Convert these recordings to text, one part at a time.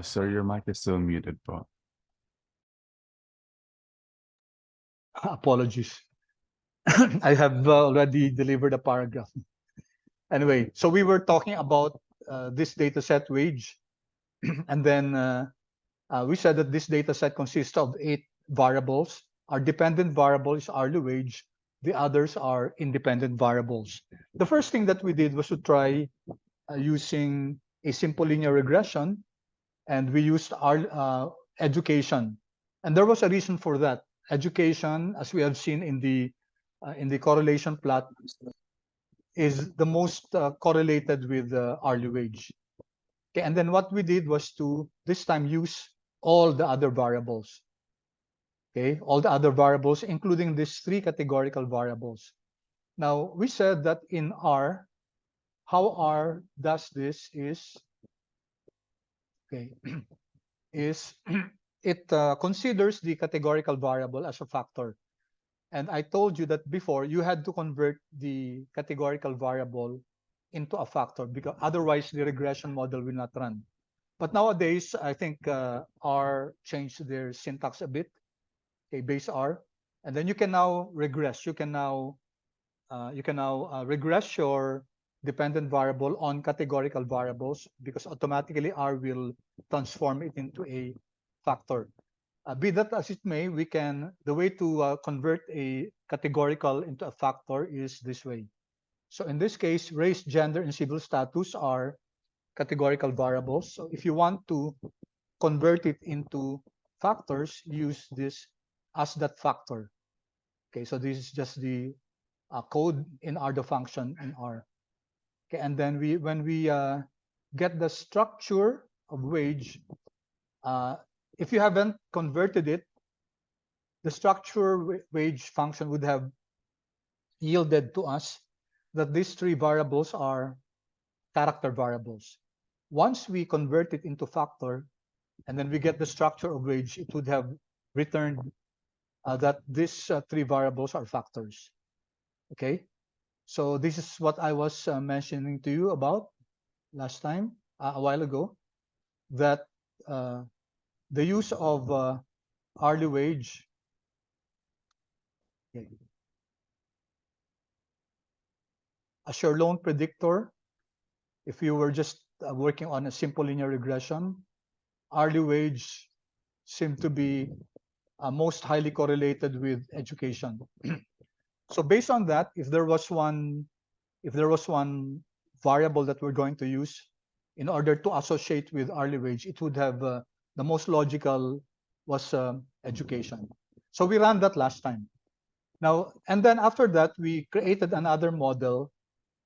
Sir, your mic is still muted po. Apologies. I have already delivered a paragraph. Anyway, so we were talking about this data set wage, and then we said that this data set consists of 8 variables. Our dependent variable is hourly wage. The others are independent variables. The first thing that we did was to try using a simple linear regression, and we used our education. And there was a reason for that. Education, as we have seen in the correlation plot, is the most correlated with hourly wage. Okay, and then what we did was to this time use all the other variables. Okay, all the other variables, including these 3 categorical variables. Now, we said that in R, how R does this is, okay, is it considers the categorical variable as a factor. And I told you that before you had to convert the categorical variable into a factor, because otherwise the regression model will not run. But nowadays, I think R changed their syntax a bit, okay, base R, and then you can now regress. You can now regress your dependent variable on categorical variables, because automatically R will transform it into a factor. Be that as it may, the way to convert a categorical into a factor is this way. So in this case, race, gender, and civil status are categorical variables. So if you want to convert it into factors, use this as that factor. Okay, so this is just the code in R, the function in R. Okay, and then when we get the structure of wage, if you haven't converted it, the structure wage function would have yielded to us that these 3 variables are character variables. Once we convert it into factor, and then we get the structure of wage, it would have returned that these 3 variables are factors. Okay, so this is what I was mentioning to you about last time, a while ago, that the use of hourly wage, okay, as your loan predictor, if you were just working on a simple linear regression, hourly wage seemed to be most highly correlated with education. So based on that, if there was one variable that we're going to use in order to associate with hourly wage, it would have the most logical was education. So we ran that last time. Now, and then after that, we created another model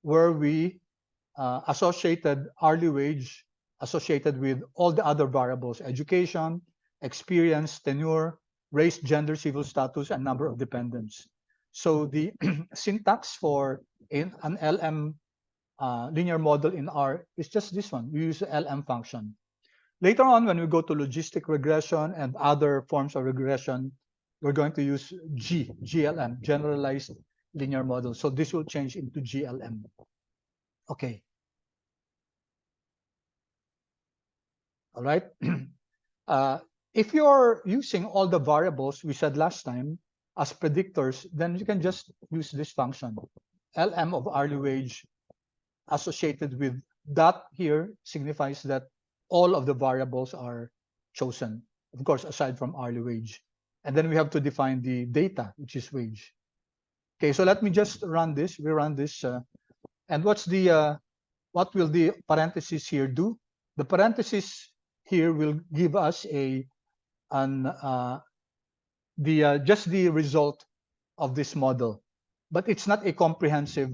where we associated hourly wage associated with all the other variables: education, experience, tenure, race, gender, civil status, and number of dependents. So the syntax for an LM linear model in R is just this one. We use the LM function. Later on, when we go to logistic regression and other forms of regression, we're going to use GLM, generalized linear model. So this will change into GLM. Okay. All right. If you're using all the variables we said last time as predictors, then you can just use this function, LM of hourly wage associated with that here signifies that all of the variables are chosen, of course, aside from hourly wage. And then we have to define the data, which is wage. Okay, so let me just run this. We run this. And what will the parentheses here do? The parentheses here will give us just the result of this model, but it's not a comprehensive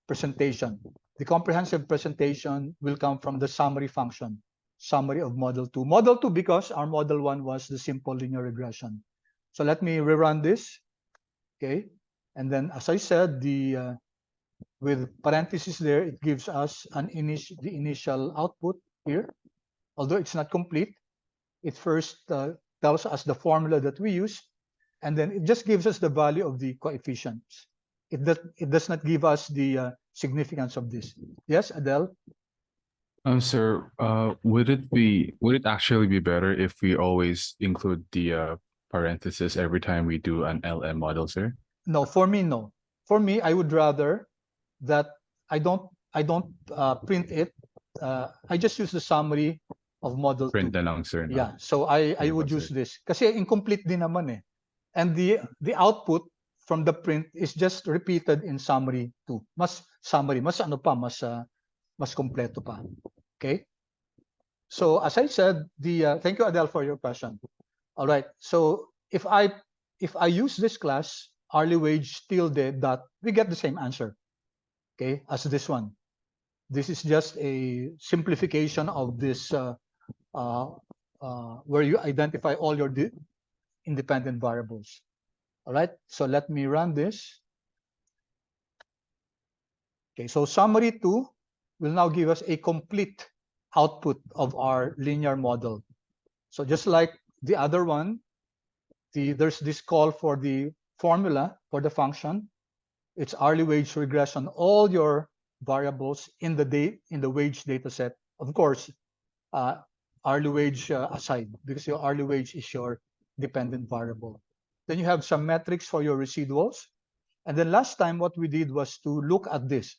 presentation. The comprehensive presentation will come from the summary function, summary of model 2. Model 2 because our model 1 was the simple linear regression. So let me rerun this. Okay, and then as I said, with parentheses there, it gives us the initial output here. Although it's not complete, it first tells us the formula that we use, and then it just gives us the value of the coefficients. It does not give us the significance of this. Yes, Adele? Sir, would it actually be better if we always include the parenthesis every time we do an LM model, sir? No, for me, no. For me, I would rather that I don't print it. I just use the summary of model Print 2. na lang, sir, no? Yeah, so I Sige po, would use sir. this kasi incomplete din naman eh. And the output from the print is just repeated in summary 2. Mas summary, mas ano pa, mas kompleto pa. Okay? So as I said, thank you Adele for your question. All right. So if I use this class hourly wage tilde dot, we get the same answer. Okay, as this one. This is just a simplification of this where you identify all your independent variables. All right. So let me run this. Okay. So summary 2 will now give us a complete output of our linear model. So just like the other one, there's this call for the formula for the function. It's hourly wage regression, all your variables in the wage data set. Of course, hourly wage aside, because your hourly wage is your dependent variable. Then you have some metrics for your residuals. And then last time, what we did was to look at this.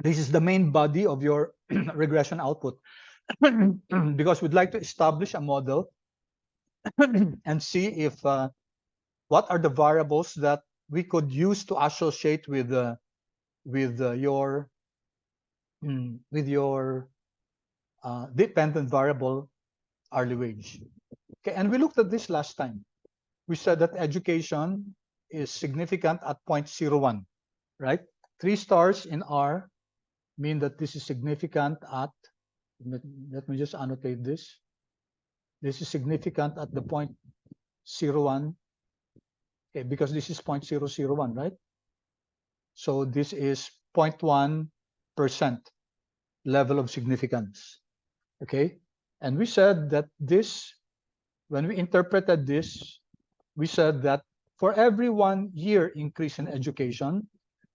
This is the main body of your regression output. Because we'd like to establish a model and see if what are the variables that we could use to associate with your dependent variable hourly wage. Okay, and we looked at this last time. We said that education is significant at 0.01, right? 3 stars in R mean that this is significant at, let me just annotate this. This is significant at the 0.01, okay, because this is 0.001, right? So this is 0.1% level of significance, okay? And we said that this, when we interpreted this, we said that for every 1 year increase in education,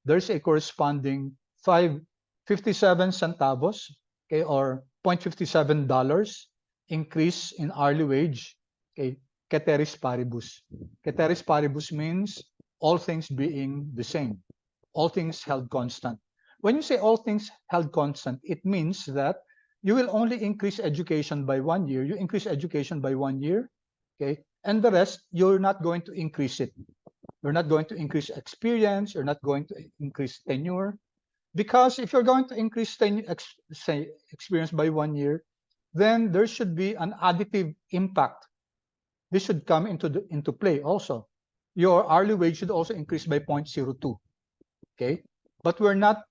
there's a corresponding 57 centavos, okay, or $0.57 increase in hourly wage, okay, ceteris paribus. Ceteris paribus means all things being the same, all things held constant. When you say all things held constant, it means that you will only increase education by 1 year. You increase education by 1 year, okay, and the rest, you're not going to increase it. You're not going to increase experience. You're not going to increase tenure. Because if you're going to increase experience by 1 year, then there should be an additive impact. This should come into play also. Your hourly wage should also increase by 0.02. Okay, but we're not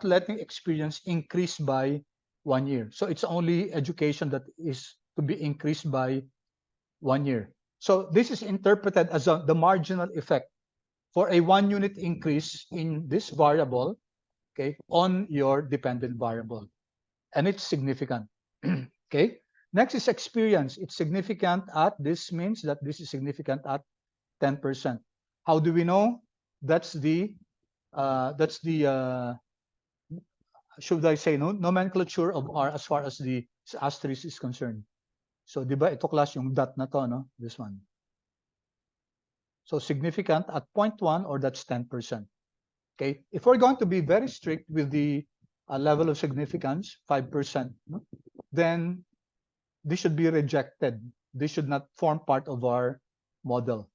letting experience increase by 1 year. So it's only education that is to be increased by 1 year. So this is interpreted as the marginal effect for a 1 unit increase in this variable, okay, on your dependent variable, and it's significant. Okay, next is experience. It's significant at, this means that this is significant at 10%. How do we know? That's the should I say, no, nomenclature of R as far as the asterisk is concerned. So di ba ito class yung dot na to, no? This one. So significant at 0.1, or that's 10%. Okay, if we're going to be very strict with the level of significance, 5%, no? Then this should be rejected. This should not form part of our model.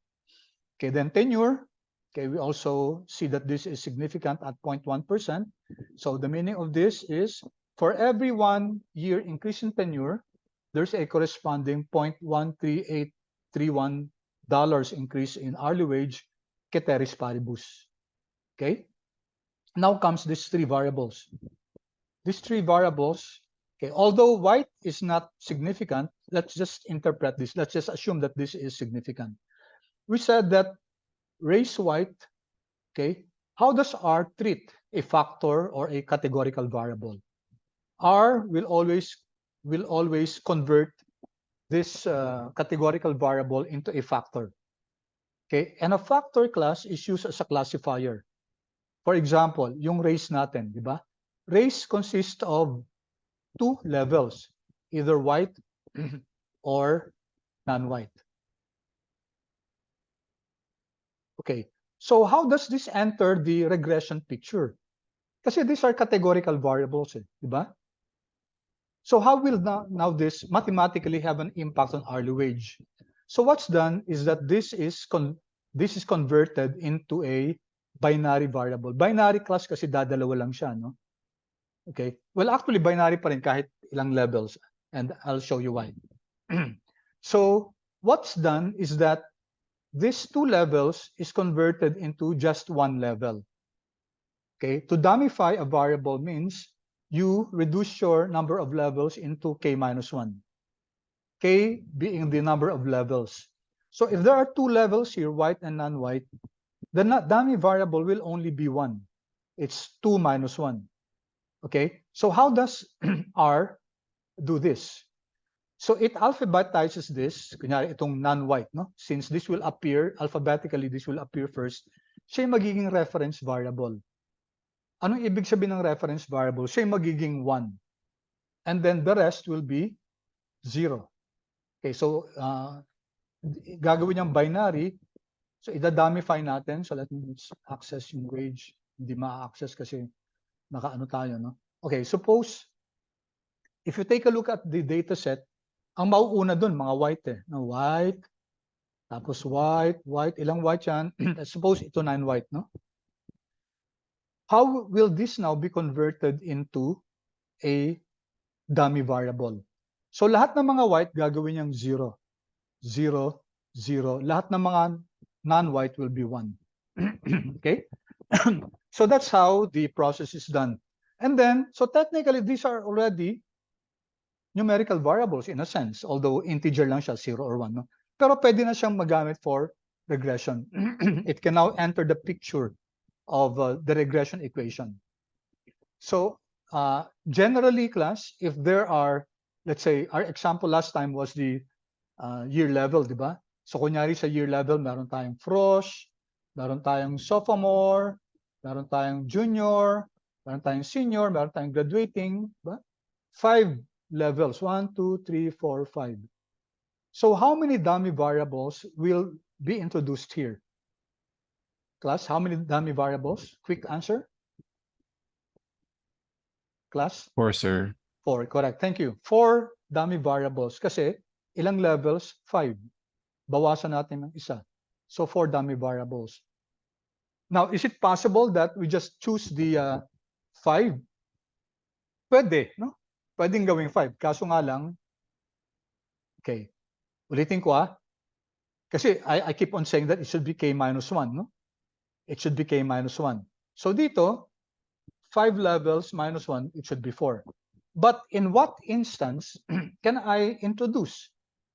Okay, then tenure. Okay, we also see that this is significant at 0.1%. So the meaning of this is for every 1 year increase in tenure, there's a corresponding $0.13831 increase in hourly wage, ceteris paribus. Okay, now comes these 3 variables. These 3 variables, okay, although white is not significant, let's just interpret this. Let's just assume that this is significant. We said that race white, okay, how does R treat a factor or a categorical variable? R will always convert this categorical variable into a factor. Okay, and a factor class is used as a classifier. For example, yung race natin, di ba? race consists of two levels, either white or non-white. Okay, so how does this enter the regression picture? Kasi these are categorical variables, di ba? So how will now this mathematically have an impact on hourly wage? So what's done is that this is converted into a binary variable. Binary class kasi dadalawa lang siya, no? Okay. Well, actually binary pa rin kahit ilang levels, and I'll show you why. So what's done is that these two levels is converted into just one level. Okay. To dumbify a variable means you reduce your number of levels into k minus 1. K being the number of levels. So if there are two levels here, white and non-white, the dummy variable will only be 1. It's 2 minus 1. Okay, so how does R do this? So it alphabetizes this, kunyari itong non-white, no? Since this will appear, alphabetically, this will appear first, siya yung magiging reference variable. Anong ibig sabihin ng reference variable? Siya yung magiging 1. And then the rest will be 0. Okay, so gagawin niyang binary. So idadamify natin. So let me access yung wage. Hindi ma-access kasi nakaano tayo, no? Okay, suppose if you take a look at the data set, ang mauuna dun, mga white no? White, tapos white, ilang white yan? Suppose ito 9 white, no? How will this now be converted into a dummy variable? So lahat ng mga white gagawin niyang 0. 0, 0. Lahat ng mga non-white will be 1. Okay? So that's how the process is done. And then, so technically, these are already numerical variables in a sense, although integer lang siya, 0 or 1. No? Pero pwede na siyang magamit for regression. It can now enter the picture of the regression equation. So generally, class, if there are, let's say, our example last time was the year level, di ba? So kunyari sa year level, meron tayong frosh, meron tayong sophomore, meron tayong junior, meron tayong senior, meron tayong graduating, ba? 5 levels, 1, 2, 3, 4, 5. So how many dummy variables will be introduced here? Class, how many dummy variables? Quick answer. Class? 4, sir. 4, correct. Thank you. 4 dummy variables. Kasi ilang levels? 5. Bawasan natin ng isa. So 4 dummy variables. Now, is it possible that we just choose the 5? Pwede, no? Pwedeng gawing 5. Kaso nga lang, okay. Ulitin ko kasi I keep on saying that it should be k minus 1, no? It should be k minus 1. So dito, 5 levels minus 1, it should be 4. But in what instance can I introduce,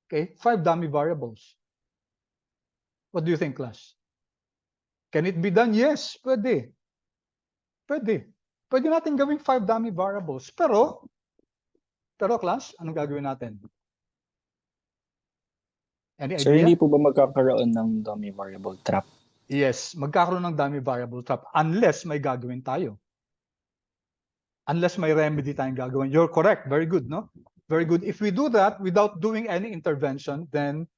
okay, 5 dummy variables? What do you think, class? Can it be done? Yes, pwede. Pwede. Pwede natin gawing 5 dummy variables. Pero class, anong gagawin natin? Any Sir, idea? hindi po ba magkakaroon ng dummy variable trap? Yes, magkakaroon ng dummy variable trap unless may gagawin tayo. Unless may remedy tayong gagawin. You're correct. Very good, no? Very good. If we do that without doing any intervention, then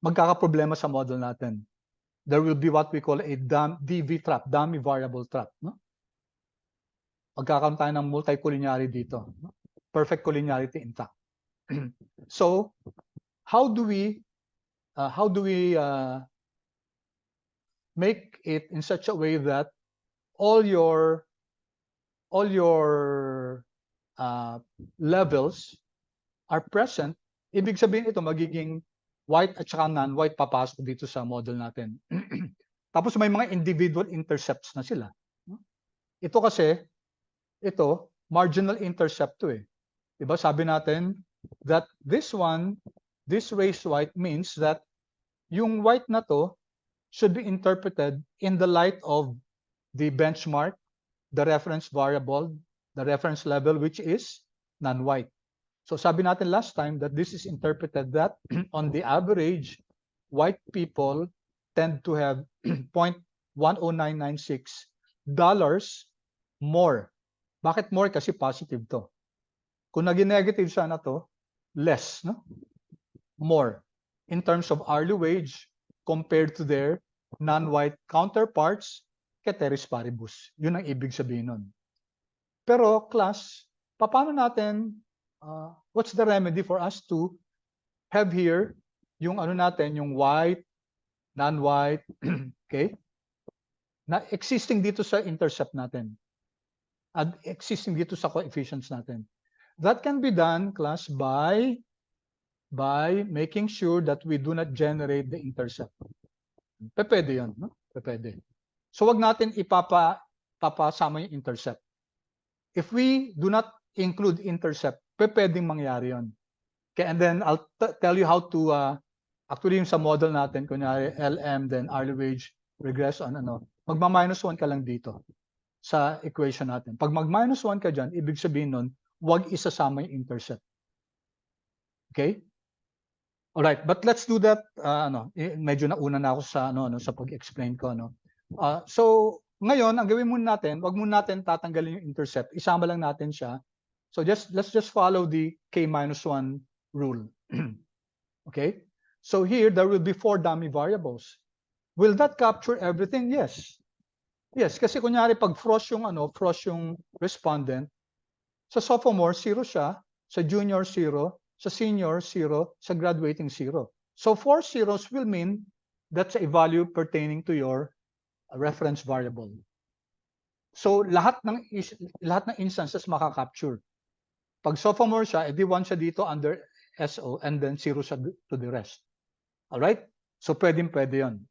magkakaproblema sa model natin. There will be what we call a DV trap, dummy variable trap, no? Magkakaroon tayo ng multicollinearity dito, no? Perfect collinearity intact. So, how do we make it in such a way that all your levels are present? Ibig sabihin ito magiging white at saka non-white papasok dito sa model natin. Tapos may mga individual intercepts na sila. Ito kasi, marginal intercept to eh. Diba? Sabi natin that this raised white means that yung white na to should be interpreted in the light of the benchmark, the reference variable, the reference level, which is non-white. So sabi natin last time that this is interpreted that on the average, white people tend to have $0.10996 more Bakit more? Kasi positive to. Kung naging negative sana to, less, no? More in terms of hourly wage compared to their non-white counterparts, ceteris paribus. Yun ang ibig sabihin nun. Pero class, paano natin, what's the remedy for us to have here yung ano natin, yung white, non-white, okay? Na existing dito sa intercept natin. At existing dito sa coefficients natin. That can be done, class, by making sure that we do not generate the intercept. Pwede yun, no? Pwede. So wag natin papasama yung intercept. If we do not include intercept, pwedeng mangyari yun. Okay, and then I'll tell you how to, actually yung sa model natin, kunyari LM, then hourly wage, regression, magma-1 ka lang dito sa equation natin. Pag mag-1 ka dyan, ibig sabihin nun, wag isasama yung intercept. Okay? Alright, but let's do that, medyo nauna na ako sa, sa pag-explain ko, so, ngayon, ang gawin muna natin, wag muna natin tatanggalin yung intercept. Isama lang natin siya. So let's just follow the K-1 rule. Okay? So here, there will be 4 dummy variables. Will that capture everything? Yes. Yes, kasi kunyari pag frost yung respondent, sa sophomore, 0 siya, sa junior, 0, sa senior, 0, sa graduating, 0. So 4 zeros will mean that's a value pertaining to your reference variable. So lahat ng instances makaka-capture. Pag sophomore siya, edi 1 siya dito under SO and then 0 siya to the rest. Alright? So pwede yun.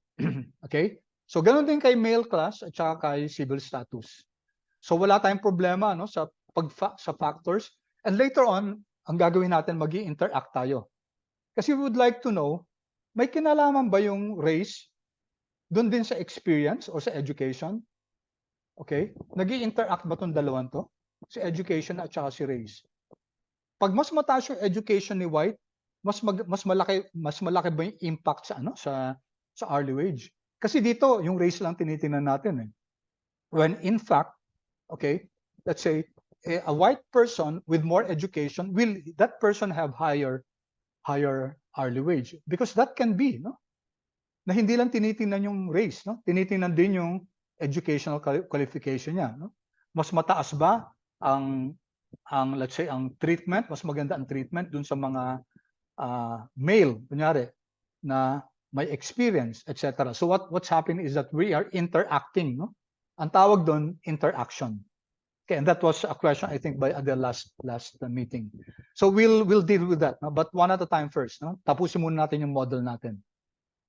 Okay? So ganun din kay male class at saka kay civil status. So wala tayong problema sa factors. And later on, ang gagawin natin, magi-interact tayo. Kasi we would like to know, may kinalaman ba yung race doon din sa experience o sa education? Okay? Nag-i-interact ba itong dalawang to? Si education at saka si race. Pag mas mataas yung education ni white, mas malaki ba yung impact sa hourly wage? Kasi dito, yung race lang tinitingnan natin. When in fact, okay, let's say, a white person with more education, will that person have higher hourly wage? Because that can be, na hindi lang tinitingnan yung race, tinitingnan din yung educational qualification niya. Mas mataas ba ang let's say ang treatment, mas maganda ang treatment dun sa mga male, kunyari, na may experience, etc. So what's happening is that we are interacting. Ang tawag doon, interaction. Okay, and that was a question, I think, by the last meeting. So we'll deal with that, but one at a time first. Tapusin muna natin yung model natin.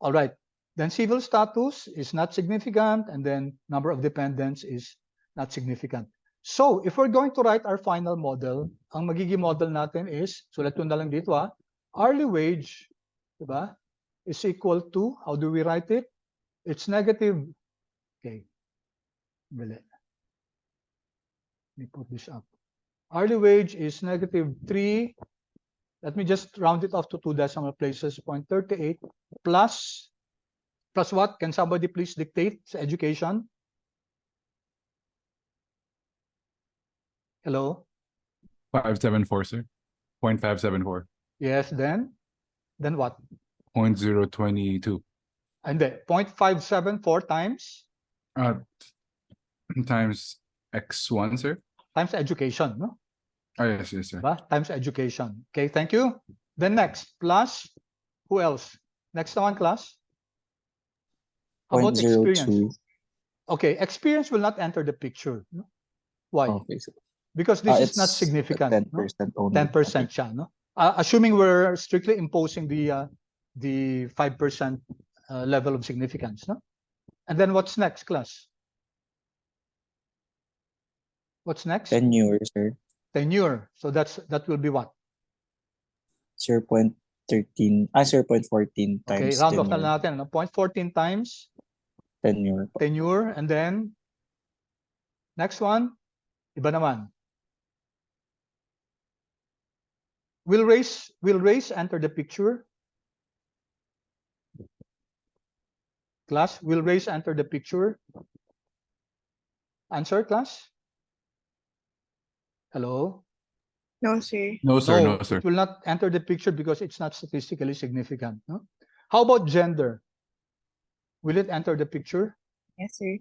All right. Then civil status is not significant, and then number of dependents is not significant. So if we're going to write our final model, ang magiging model natin is, sulat ko na lang dito, hourly wage, diba, is equal to, how do we write it? It's negative, okay, let me put this up. Hourly wage is negative 3, let me just round it off to 2 decimal places, 0.38 plus what? Can somebody please dictate sa education? Hello? 574, sir. 0.574. Yes, then what? 0.022. And then 0.574 times? Times x1, sir. Times education, no? Oh, yes, sir. Diba? Times education. Okay, thank you. Then next, plus, who else? Next one, class? How about experience? Okay, experience will not enter the picture. No? Why? Okay, so Because this is not significant. 10% only. 10% siya, no? Assuming we're strictly imposing the 5% level of significance, no? And then what's next, class? What's next? Tenure, sir. Tenure. So that will be what? 0.13, 0.14 times Okay, round off na tenure. natin, no? 0.14 times Tenure. tenure, and then next one, iba naman. Will race enter the picture? Class, will race enter the picture? Answer, class? Hello? No, sir. No, sir. No, No, sir. it will not enter the picture because it's not statistically significant. No? How about gender? Will it enter the picture? Yes, sir.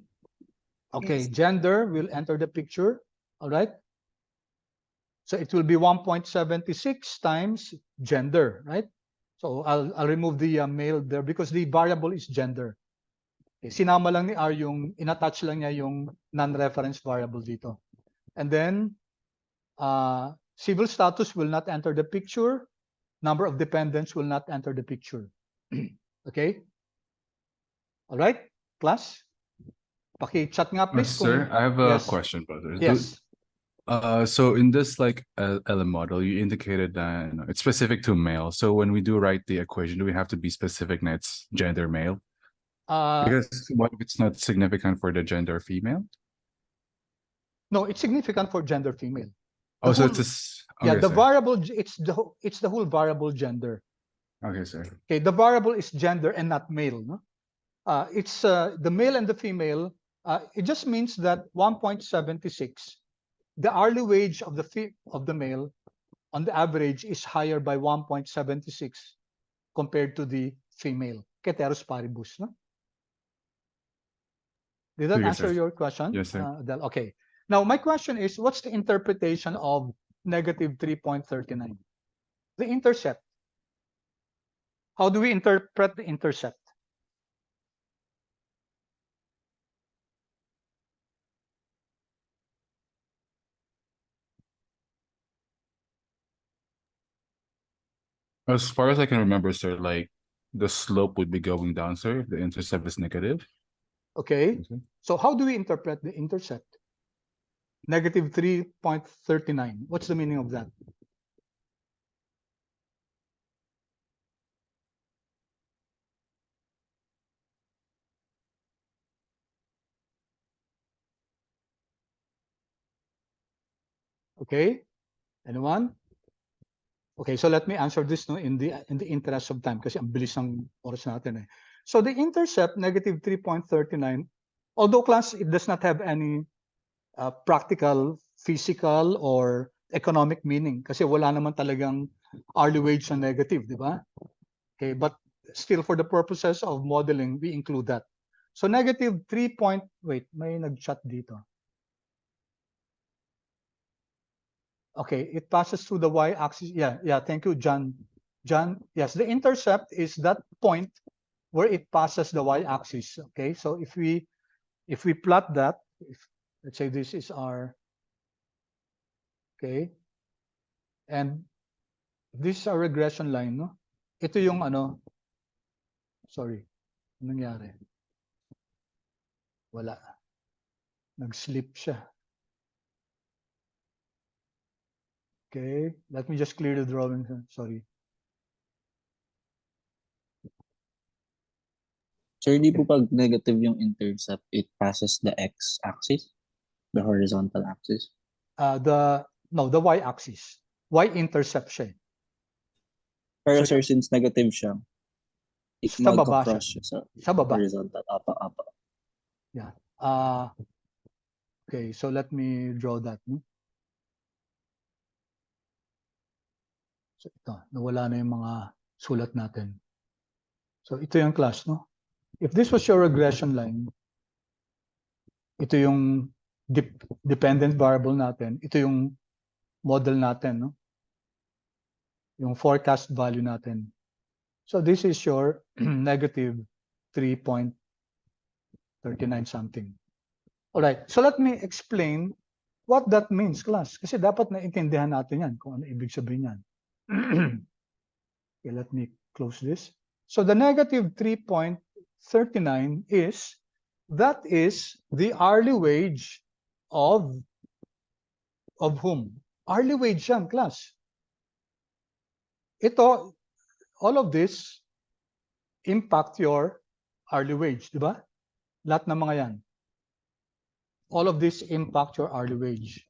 Okay, Yes. gender will enter the picture. All right. So it will be 1.76 times gender, right? So I'll remove the male there because the variable is gender. Okay, sinama lang ni R yung inattach lang niya yung non-reference variable dito. And then civil status will not enter the picture. Number of dependents will not enter the picture. Okay? All right, class? Paki-chat nga please Sir, kung I have a yes. question, brother. Yes. So in this like LM model, you indicated that it's specific to male. So when we do write the equation, do we have to be specific that it's gender male? Because what if it's not significant for the gender female? No, it's significant for gender female. Oh, so whole- it's this. Yeah, Okay, the sir. variable it's the whole variable gender. Okay, sir. Okay, the variable is gender and not male. No? It's the male and the female. It just means that 1.76, the hourly wage of the male on the average is higher by 1.76 compared to the female. Ceteris paribus. No? Did that Sige, answer sir. your question? Yes, sir. Del? Okay. Now, my question is, what's the interpretation of negative 3.39? The intercept. How do we interpret the intercept? As far as I can remember, sir, like the slope would be going down, sir, if the intercept is negative. Okay. Yes, sir. So how do we interpret the intercept? Negative 3.39. What's the meaning of that? Okay. Anyone? Okay, so let me answer this no in the interest of time kasi ang bilis ng oras natin eh. So the intercept negative 3.39, although class it does not have any practical, physical or economic meaning kasi wala naman talagang hourly wage na negative, di ba? Okay, but still for the purposes of modeling, we include that. So negative 3 point, wait, may nag-chat dito. Okay, it passes through the y-axis. Yeah, thank you, John. John, yes, the intercept is that point where it passes the y-axis. Okay, so if we plot that, let's say this is our, okay, and this is our regression line, no? Ito yung ano, sorry, anong nangyari? Wala. Nag-slip siya. Okay, let me just clear the drawing. Sorry. Sir, di po pag negative yung intercept, it passes the x-axis, the horizontal axis. The y-axis. Y-intercept siya. Pero So, sir, since negative siya, it sa baba magka-cross siya. siya Sa baba. horizontal. Apa. Yeah. Okay, so let me draw that. So ito, nawala na yung mga sulat natin. So ito yung class, no? If this was your regression line, ito yung dependent variable natin, ito yung model natin, no? Yung forecast value natin. So this is your negative 3.39 something. All right, so let me explain what that means, class. Kasi dapat naintindihan natin yan, kung ano ibig sabihin yan. Okay, let me close this. So the negative 3.39 is, that is the hourly wage of whom? Hourly wage yan, class. Ito, all of this impact your hourly wage, di ba? Lahat ng mga yan. All of this impact your hourly wage.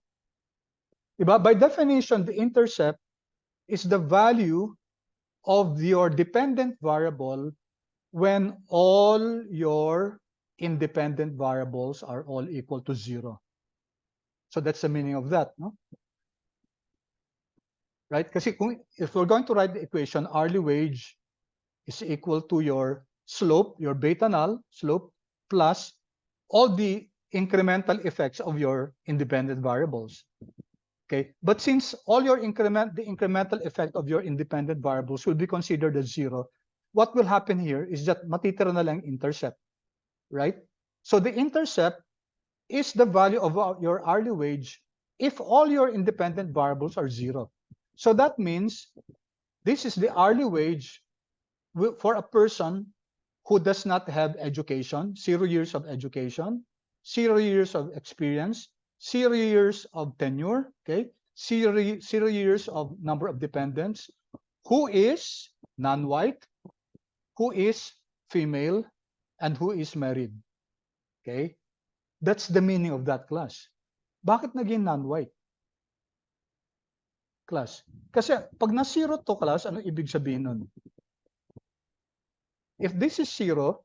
Diba? By definition, the intercept is the value of your dependent variable when all your independent variables are all equal to 0. So that's the meaning of that. No? right? Kasi if we're going to write the equation, hourly wage is equal to your slope, your beta null slope, plus all the incremental effects of your independent variables. Okay, but since all your the incremental effect of your independent variables will be considered as 0, what will happen here is that matitira na lang intercept, right? So the intercept is the value of your hourly wage if all your independent variables are 0. So that means this is the hourly wage for a person who does not have education, 0 years of education, 0 years of experience, 0 years of tenure, okay, 0 years of number of dependents, who is non-white, who is female, and who is married. Okay? That's the meaning of that class. Bakit naging non-white class? Kasi pag na-0 to class, ano ibig sabihin nun? If this is 0,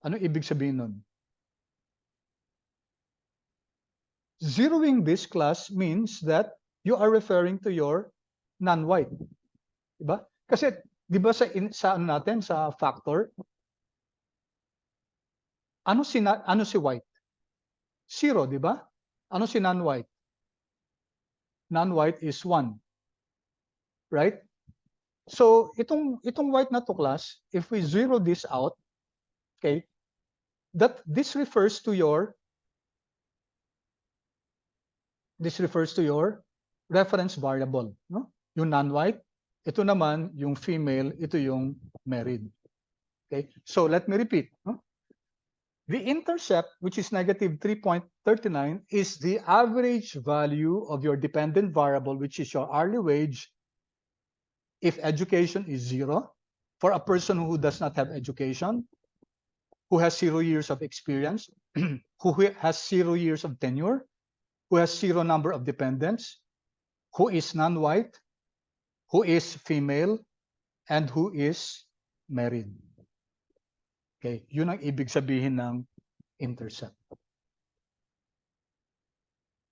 ano ibig sabihin nun? Zeroing this class means that you are referring to your non-white. Diba? Kasi, di ba sa ano natin, sa factor, ano si white? 0, di ba? Ano si non-white? Non-white is 1. Right? So, itong white na to class, if we zero this out, okay, this refers to your reference variable, no? Yung non-white, ito naman yung female, ito yung married. Okay? So let me repeat, no? The intercept, which is negative 3.39, is the average value of your dependent variable, which is your hourly wage, if education is 0, for a person who does not have education, who has 0 years of experience, who has 0 years of tenure, who has 0 number of dependents, who is non-white, who is female, and who is married. Okay, yun ang ibig sabihin ng intercept.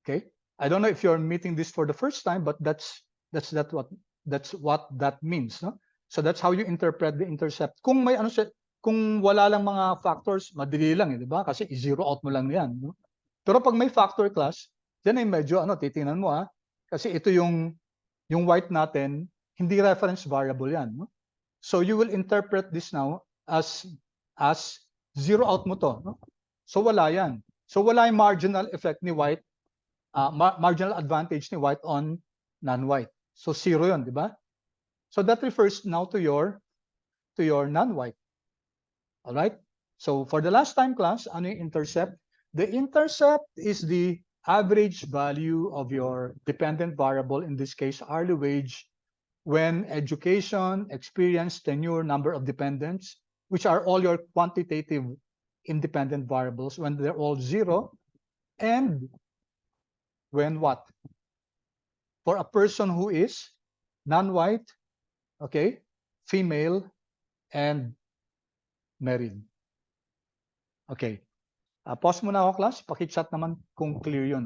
Okay, I don't know if you're meeting this for the first time, but that's what that means, no? So that's how you interpret the intercept. Kung may kung wala lang mga factors, madali lang, di ba? Kasi i-zero out mo lang 'yan, no? Pero pag may factor class, diyan ay medyo titingnan mo kasi ito yung white natin, hindi reference variable 'yan, no? So you will interpret this now as zero out mo to, no? So wala 'yan. So wala yung marginal effect ni white, marginal advantage ni white on non-white. So 0 'yon, di ba? So that refers now to your non-white. All right? So for the last time class, ano yung intercept? The intercept is the average value of your dependent variable, in this case hourly wage, when education, experience, tenure, number of dependents, which are all your quantitative independent variables, when they're all 0, and when what? For a person who is non-white, okay, female, and married. Okay. Pause muna ako, class. Paki-chat naman kung clear yun.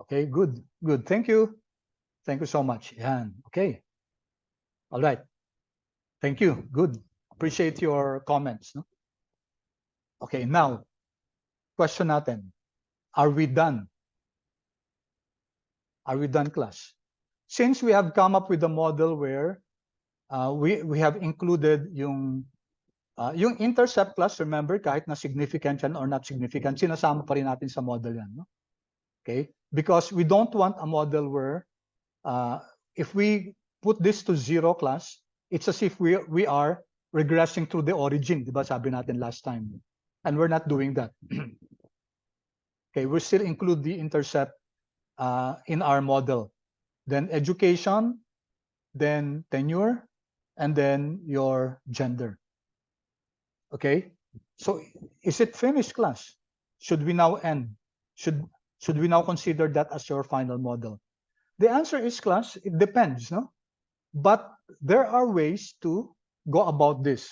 Okay, good. Good. Thank you. Thank you so much. Yan. Okay. All right. Thank you. Good. Appreciate your comments. No? Okay, now, question natin. Are we done? Are we done, class? Since we have come up with a model where we have included yung intercept class, remember, kahit na significant yan or not significant, sinasama pa rin natin sa model yan. No? Okay? Because we don't want a model where if we put this to 0 class, it's as if we are regressing through the origin, di ba sabi natin last time? And we're not doing that. Okay, we still include the intercept in our model. Then education, then tenure, and then your gender. Okay, so is it finished, class? Should we now end? Should we now consider that as your final model? The answer is, class, it depends, no? But there are ways to go about this.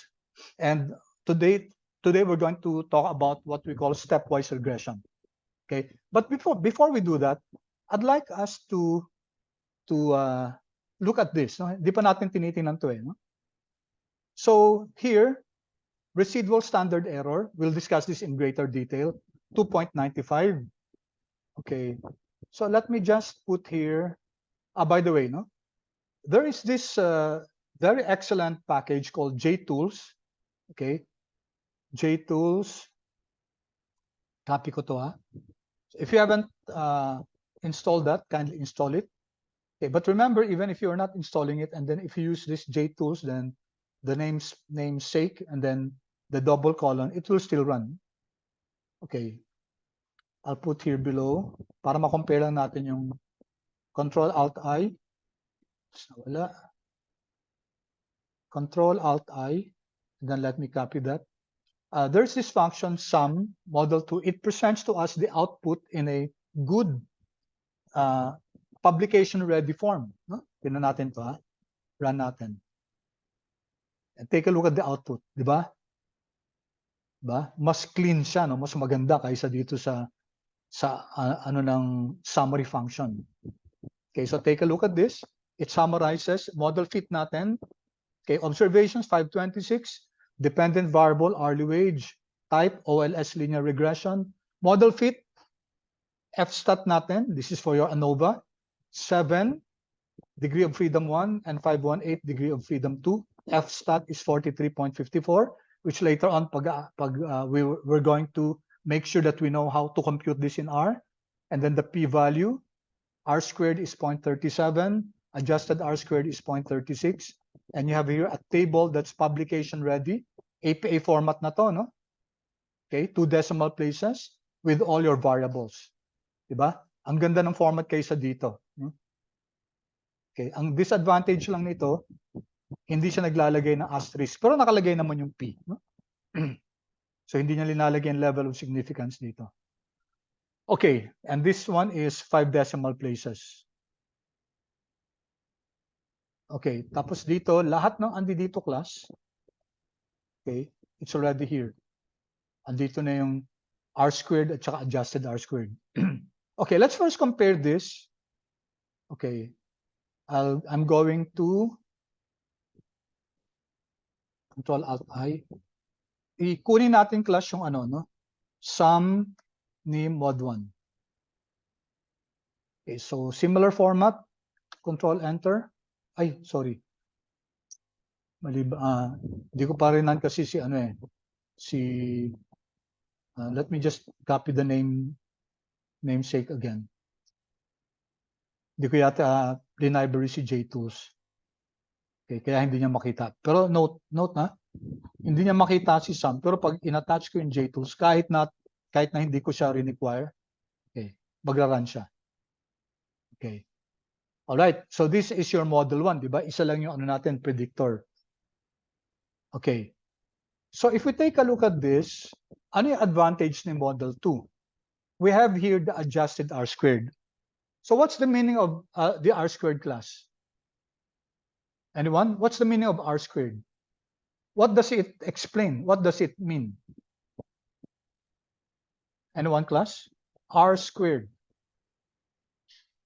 And today today we're going to talk about what we call stepwise regression. Okay, but before we do that, I'd like us to look at this. No? Di pa natin tinitingnan to no? So here, residual standard error, we'll discuss this in greater detail, 2.95. Okay, so let me just put here, by the way, no, there is this very excellent package called JTools. Okay, JTools, copy ko to If you haven't installed that, kindly install it. Okay, but remember, even if you're not installing it, and then if you use this JTools, then the namesake and then the double colon, it will still run. Okay, I'll put here below para ma-compare lang natin yung Control-Alt-I. Wala. Control-Alt-I, and then let me copy that. There's this function sum model 2. It presents to us the output in a good publication ready form. No? Tingnan natin to Run natin. And take a look at the output, di ba? Diba? Mas clean siya, no? Mas maganda kaysa dito sa ano ng summary function. Okay, so take a look at this. It summarizes model fit natin. Okay, observations 526, dependent variable hourly wage, type OLS linear regression, model fit FStat natin. This is for your ANOVA. 7, degree of freedom 1 and 518 degree of freedom 2. FStat is 43.54, which later on we're going to make sure that we know how to compute this in R. And then the p-value, R squared is 0.37, adjusted R squared is 0.36. And you have here a table that's publication ready, APA format na to, no? Okay, 2 decimal places with all your variables. Diba? Ang ganda ng format kaysa dito. Okay, ang disadvantage lang nito, hindi siya naglalagay ng asterisk, pero nakalagay naman yung P. No? So hindi niya linalagay ang level of significance dito. Okay, and this one is 5 decimal places. Okay, tapos dito, lahat ng andi dito class, okay, it's already here. Andito na yung R squared at saka adjusted R squared. Okay, let's first compare this. Okay, I'm going to Control-Alt-I. Ikunin natin class yung ano, no? Sum ni mod 1. Okay, so similar format, Control-Enter. Ay, sorry. Mali ba? Hindi ko pa rin kasi si ano let me just copy the namesake again. Hindi ko yata library si JTools. Okay, kaya hindi niya makita. Pero note na, hindi niya makita si sum. Pero pag in-attach ko yung JTools, kahit na hindi ko siya require, okay, magra-run siya. Okay. Alright, so this is your model 1, di ba? Isa lang yung ano natin, predictor. Okay. So if we take a look at this, ano yung advantage ni model 2? We have here the adjusted R squared. So what's the meaning of the R squared class? Anyone? What's the meaning of R squared? What does it explain? What does it mean? Anyone, class? R squared.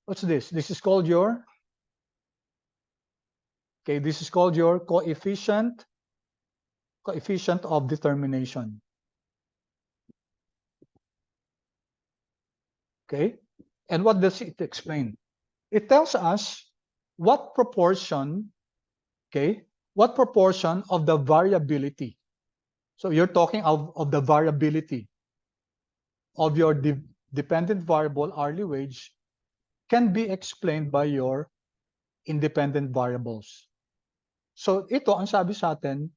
What's this? This is called your, okay, this is called your coefficient of determination. Okay, and what does it explain? It tells us what proportion, okay, what proportion of the variability. So you're talking of the variability of your dependent variable hourly wage can be explained by your independent variables. So ito, ang sabi sa atin,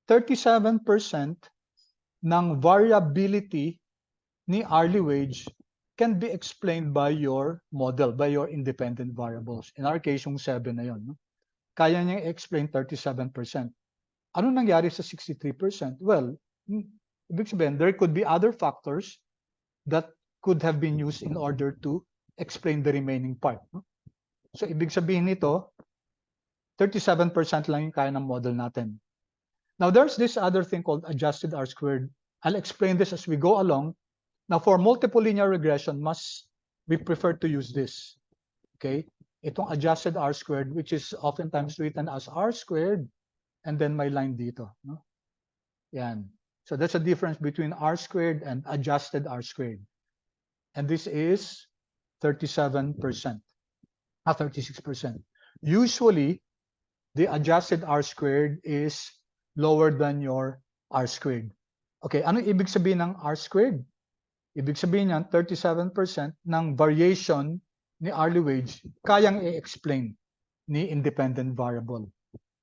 37% ng variability ni hourly wage can be explained by your model, by your independent variables. In our case, yung 7 na yun. No? Kaya niyang explain 37%. Ano nangyari sa 63%? Well, ibig sabihin, there could be other factors that could have been used in order to explain the remaining part. No? So, ibig sabihin nito, 37% lang yung kaya ng model natin. Now, there's this other thing called adjusted R squared. I'll explain this as we go along. Now, for multiple linear regression, we prefer to use this. Okay? Itong adjusted R squared, which is oftentimes written as R squared, and then may line dito. No? Yan. So that's a difference between R squared and adjusted R squared. And this is 37%, 36%. Usually, the adjusted R squared is lower than your R squared. Okay, ano ibig sabihin ng R squared? Ibig sabihin niyan, 37% ng variation ni hourly wage kayang i-explain ni independent variable.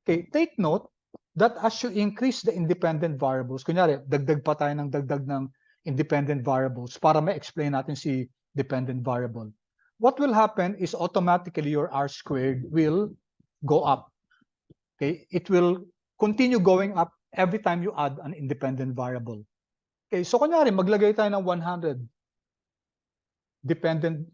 Okay, take note that as you increase the independent variables, kunyari, dagdag pa tayo ng dagdag ng independent variables para ma-explain natin si dependent variable. What will happen is automatically your R squared will go up. Okay, it will continue going up every time you add an independent variable. Okay, so kunyari, maglagay tayo ng 100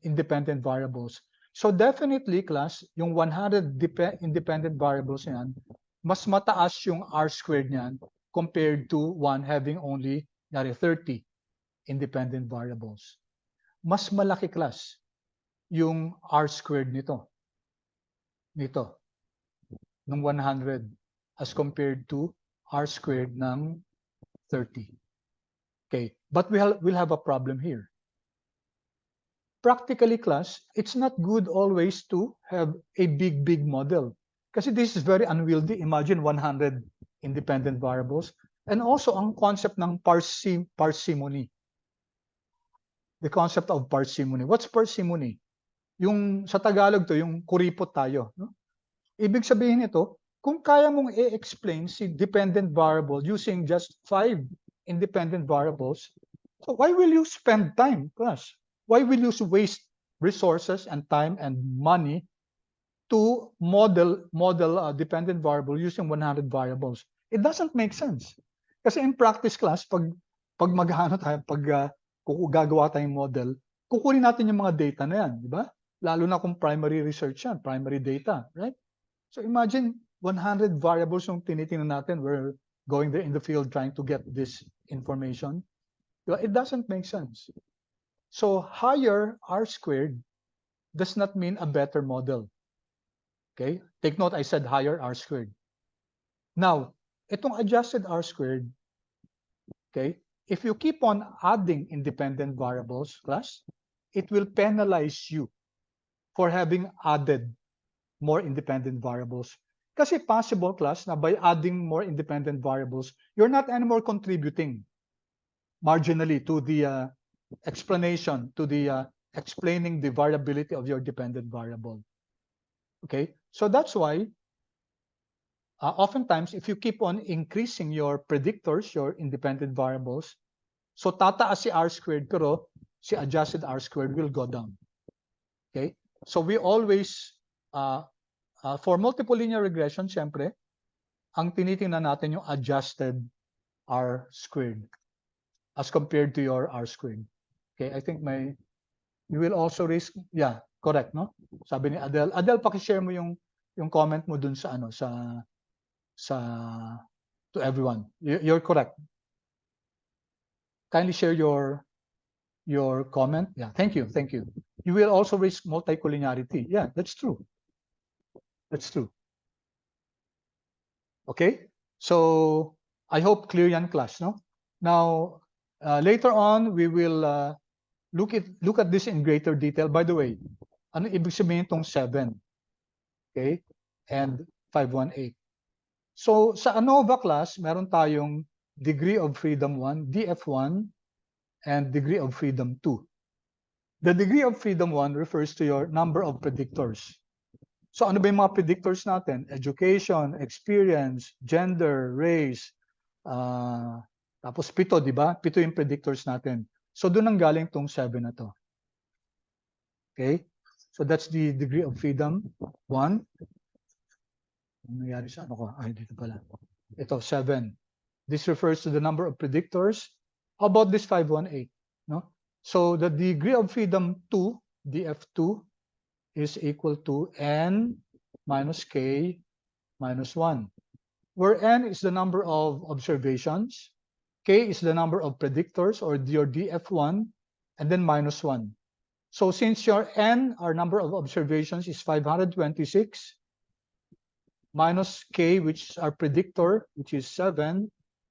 independent variables. So definitely, class, yung 100 independent variables yan, mas mataas yung R squared niyan compared to one having only 30 independent variables. Mas malaki, class, yung R squared nito, ng 100 as compared to R squared ng 30. Okay, but we'll have a problem here. Practically, class, it's not good always to have a big model. Kasi this is very unwieldy. Imagine 100 independent variables. And also, ang concept ng parsimony. The concept of parsimony. What's parsimony? Yung sa Tagalog to, yung kuripot tayo. No? Ibig sabihin ito, kung kaya mong i-explain si dependent variable using just 5 independent variables, so why will you spend time, class? Why will you waste resources and time and money to model dependent variable using 100 variables? It doesn't make sense. Kasi in practice, class, pag gagawa tayong model, kukunin natin yung mga data na yan, di ba? Lalo na kung primary research yan, primary data, right? So imagine 100 variables yung tinitingnan natin. We're going there in the field trying to get this information. It doesn't make sense. So higher R squared does not mean a better model. Okay? Take note, I said higher R squared. Now, itong adjusted R squared, okay, if you keep on adding independent variables, class, it will penalize you for having added more independent variables. Kasi possible, class, na by adding more independent variables, you're not anymore contributing marginally to the explanation, to the explaining the variability of your dependent variable. Okay, so that's why oftentimes if you keep on increasing your predictors, your independent variables, so tataas si R squared pero si adjusted R squared will go down. Okay, so we always for multiple linear regression, syempre, ang tinitingnan natin yung adjusted R squared as compared to your R squared. Okay, I think you will also risk, yeah, correct, no? Sabi ni Adele, paki-share mo yung comment mo dun sa to everyone. You're correct. Kindly share your comment. Yeah, thank you. You will also risk multicollinearity. Yeah, that's true. That's true. Okay, so I hope clear yan, class, no? Now, later on, we will look at this in greater detail. By the way, ano ibig sabihin itong 7? Okay, and 518. So sa ANOVA class, meron tayong degree of freedom 1, DF1, and degree of freedom 2. The degree of freedom 1 refers to your number of predictors. So ano ba yung mga predictors natin? Education, experience, gender, race, tapos 7, di ba? 7 yung predictors natin. So doon ang galing tong 7 na to. Okay? So that's the degree of freedom 1. Ano nangyari sa ano ko? Ay, dito pala. Ito, 7. This refers to the number of predictors. How about this 518? No? So the degree of freedom 2, df2, is equal to n minus k minus 1. where n is the number of observations, k is the number of predictors or your df1, and then -1. So since your n, our number of observations, is 526, minus k, which is our predictor, which is 7,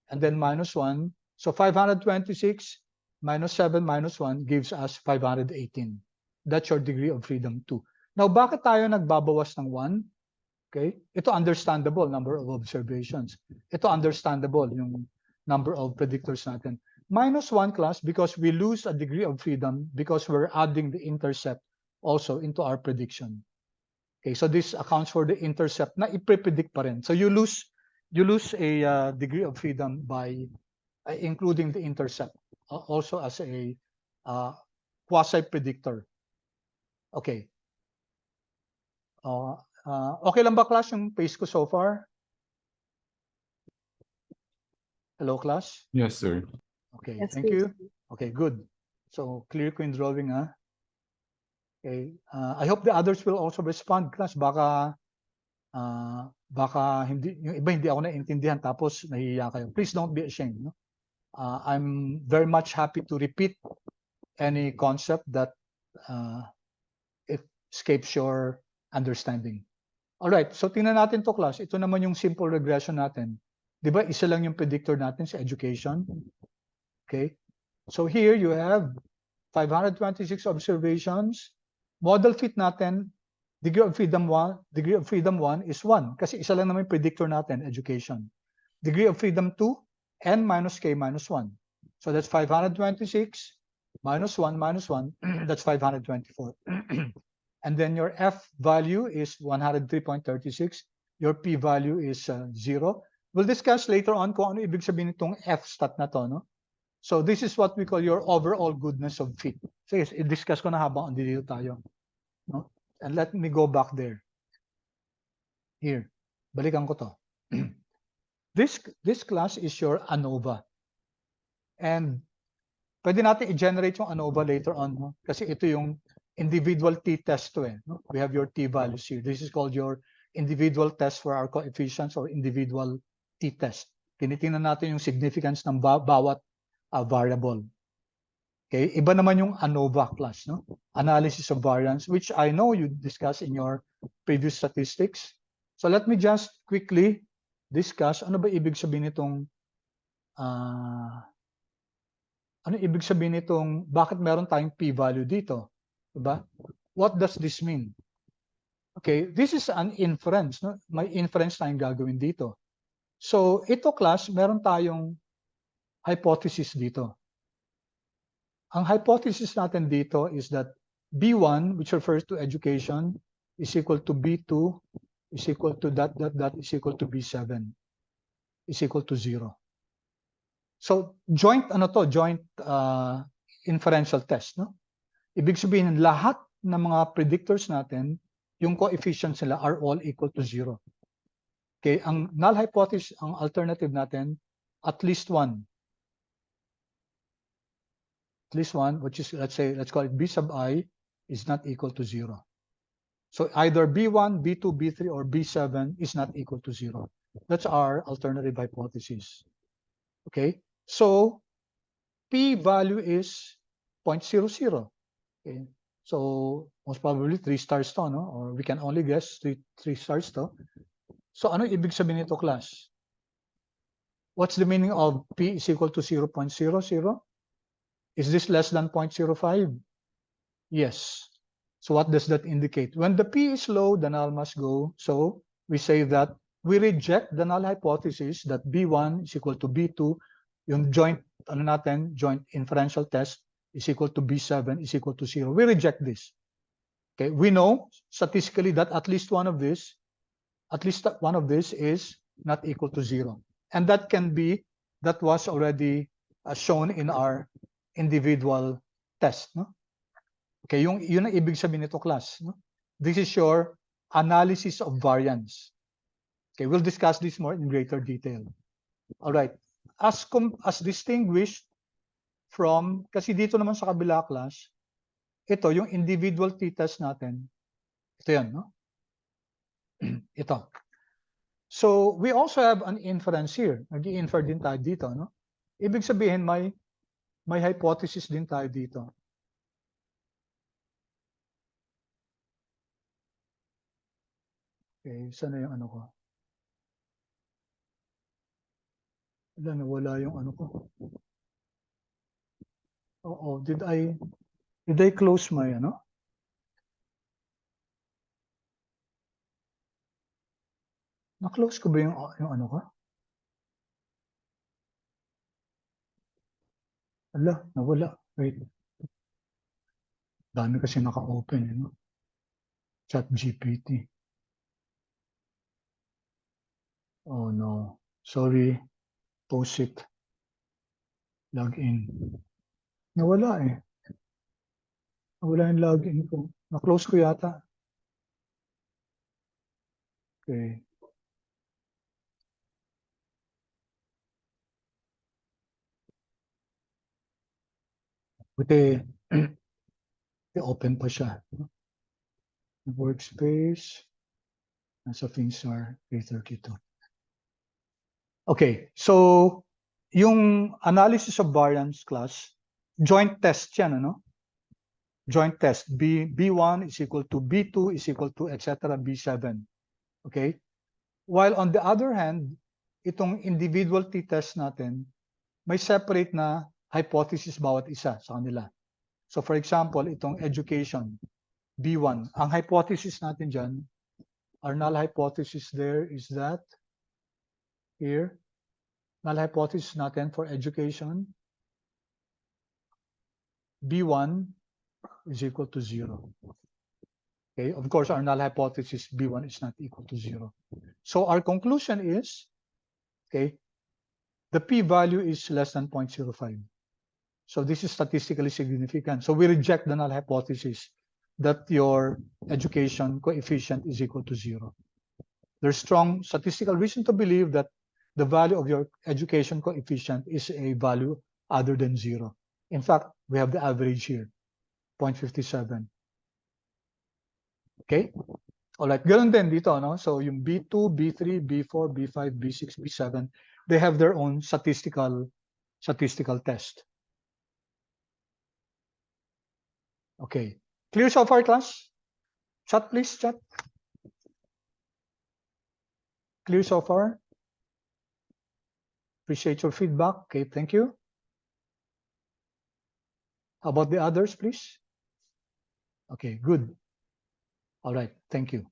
and then -1. So 526 minus 7 minus 1 gives us 518. That's your degree of freedom 2. Now, bakit tayo nagbabawas ng 1? Okay? Ito understandable, number of observations. Ito understandable, yung number of predictors natin. -1 class because we lose a degree of freedom because we're adding the intercept also into our prediction. Okay, so this accounts for the intercept na iprepredict pa rin. So you lose a degree of freedom by including the intercept also as a quasi-predictor. Okay. Okay lang ba, class, yung pace ko so far? Hello, class? Yes, sir. Okay, Yes, thank you. sir. Okay, good. So clear ko yung drawing, ha? Okay. I hope the others will also respond, class. Baka hindi, yung iba hindi ako naiintindihan tapos nahihiya kayo. Please don't be ashamed. No? I'm very much happy to repeat any concept that escapes your understanding. All right, so tingnan natin to, class. Ito naman yung simple regression natin. Di ba, isa lang yung predictor natin sa education. Okay, so here you have 526 observations. Model fit natin, degree of freedom 1 is 1 kasi isa lang naman yung predictor natin, education. Degree of freedom 2, n minus k minus 1. So that's 526 minus 1 minus 1, that's 524. And then your f value is 103.36. Your p value is 0. We'll discuss later on kung ano ibig sabihin nitong f stat na to, no? So this is what we call your overall goodness of fit. So yes, i-discuss ko na habang andito tayo. No? And let me go back there. Here, balikan ko to. This class is your ANOVA. And pwede natin i-generate yung ANOVA later on. No? Kasi ito yung individual t-test to eh. No? We have your t-values here. This is called your individual test for our coefficients or individual t-test. Tinitingnan natin yung significance ng bawat variable. Okay, iba naman yung ANOVA class, no? Analysis of variance, which I know you discussed in your previous statistics. So let me just quickly discuss ano ba ibig sabihin nitong bakit meron tayong p-value dito, diba? What does this mean? Okay, this is an inference, no? May inference tayong gagawin dito. So ito, class, meron tayong hypothesis dito. Ang hypothesis natin dito is that B1, which refers to education, is equal to B2, is equal to that is equal to B7, is equal to 0. So joint inferential test, no? Ibig sabihin lahat ng mga predictors natin, yung coefficients nila are all equal to 0. Okay, ang null hypothesis, ang alternative natin, at least one, which is, let's call it B sub I, is not equal to 0. So either B1, B2, B3, or B7 is not equal to 0. That's our alternative hypothesis. Okay, so P value is 0.00. Okay, so most probably 3 stars to, no? Or we can only guess 3 stars to. So ano ibig sabihin nito, class? What's the meaning of P is equal to 0.00? Is this less than 0.05? Yes. So what does that indicate? When the P is low, the null must go. So we say that we reject the null hypothesis that B1 is equal to B2. Yung joint inferential test is equal to B7 is equal to 0. We reject this. Okay, we know statistically that at least one of this is not equal to 0. And that was already shown in our individual test, no? Okay, yun ang ibig sabihin nito, class, no? This is your analysis of variance. Okay, we'll discuss this more in greater detail. All right, as distinguished from, kasi dito naman sa kabila, class, ito yung individual t-test natin. Ito yan, no? Ito. So we also have an inference here. Nag-i-infer din tayo dito, no? Ibig sabihin may hypothesis din tayo dito. Okay, saan na yung ano ko? Wala, nawala yung ano ko. Oo, did I close my ano? Na-close ko ba yung ano ko? Ala, nawala. Wait. Dami kasi naka-open, no? Chat GPT. Oh no. Sorry. Post it. Log in. Nawala eh. Nawala yung login ko. Na-close ko yata. Okay. Buti, open pa siya. Workspace. Nasa FINTSAR K32. Okay, so yung analysis of variance class, joint test yan, ano? Joint test. B1 is equal to B2 is equal to etc. B7. Okay? While on the other hand, itong individual t-test natin, may separate na hypothesis bawat isa sa kanila. So for example, itong education, B1. Ang hypothesis natin dyan, our null hypothesis there is that here, null hypothesis natin for education, B1 is equal to 0. Okay, of course, our null hypothesis B1 is not equal to 0. So our conclusion is, okay, the p-value is less than 0.05. So this is statistically significant. So we reject the null hypothesis that your education coefficient is equal to 0. There's strong statistical reason to believe that the value of your education coefficient is a value other than 0. In fact, we have the average here, 0.57. Okay? All right, ganun din dito, no? So yung B2, B3, B4, B5, B6, B7, they have their own statistical test. Okay. Clear so far, class? Chat, please, chat. Clear so far? Appreciate your feedback. Okay, thank you. How about the others, please? Okay, good. All right, thank you.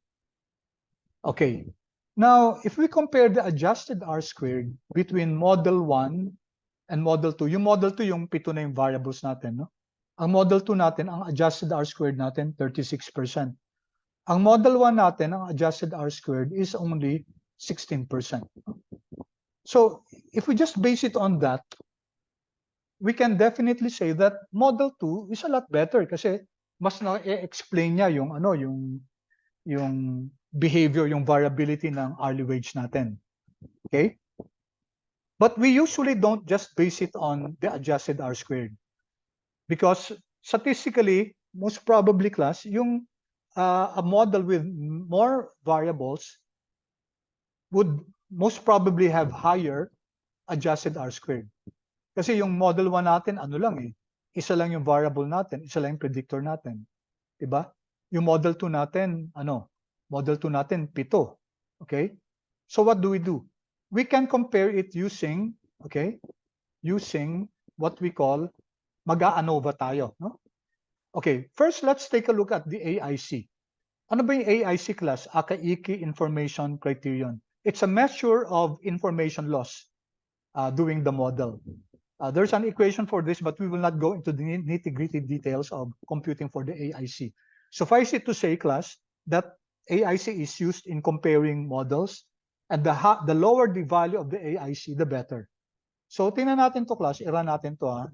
Okay, now if we compare the adjusted R squared between model 1 and model 2, yung model 2 yung pito na yung variables natin, no? Ang model 2 natin, ang adjusted R squared natin, 36%. Ang model 1 natin, ang adjusted R squared is only 16%. So if we just base it on that, we can definitely say that model 2 is a lot better kasi mas na-explain niya yung ano, yung behavior, yung variability ng hourly wage natin. Okay? But we usually don't just base it on the adjusted R squared. Because statistically, most probably, class, yung a model with more variables would most probably have higher adjusted R squared. Kasi yung model 1 natin, ano lang eh, isa lang yung variable natin, isa lang yung predictor natin. Diba? Yung model 2 natin, ano? Model 2 natin, 7. Okay? So what do? We can compare it using, okay? Using what we call mag-ANOVA tayo, no? Okay, first let's take a look at the AIC. Ano ba yung AIC, class? Akaike Information Criterion. It's a measure of information loss doing the model. There's an equation for this, but we will not go into the nitty-gritty details of computing for the AIC. Suffice it to say, class, that AIC is used in comparing models, and the lower the value of the AIC, the better. So tingnan natin to, class. I-run natin to.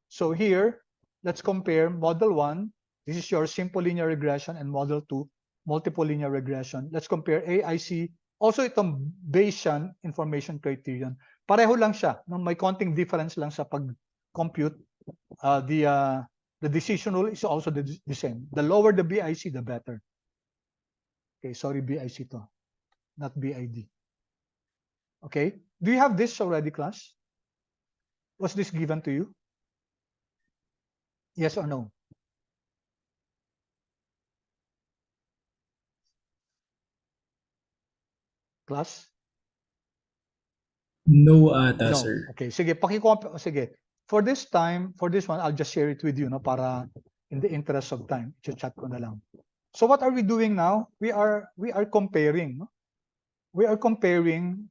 So here, let's compare model 1. This is your simple linear regression, and model 2, multiple linear regression. Let's compare AIC. Also itong Bayesian information criterion. Pareho lang siya. May konting difference lang sa pag-compute. The decision rule is also the same. The lower the BIC, the better. Okay, sorry, BIC to, not BID. Okay. Do you have this already, class? Was this given to you? Yes or no? Class? No ata, No. sir. Okay. Sige, sige. For this time, for this one, I'll just share it with you, no, para in the interest of time, chat ko na lang. So what are we doing now? We are comparing, no? We are comparing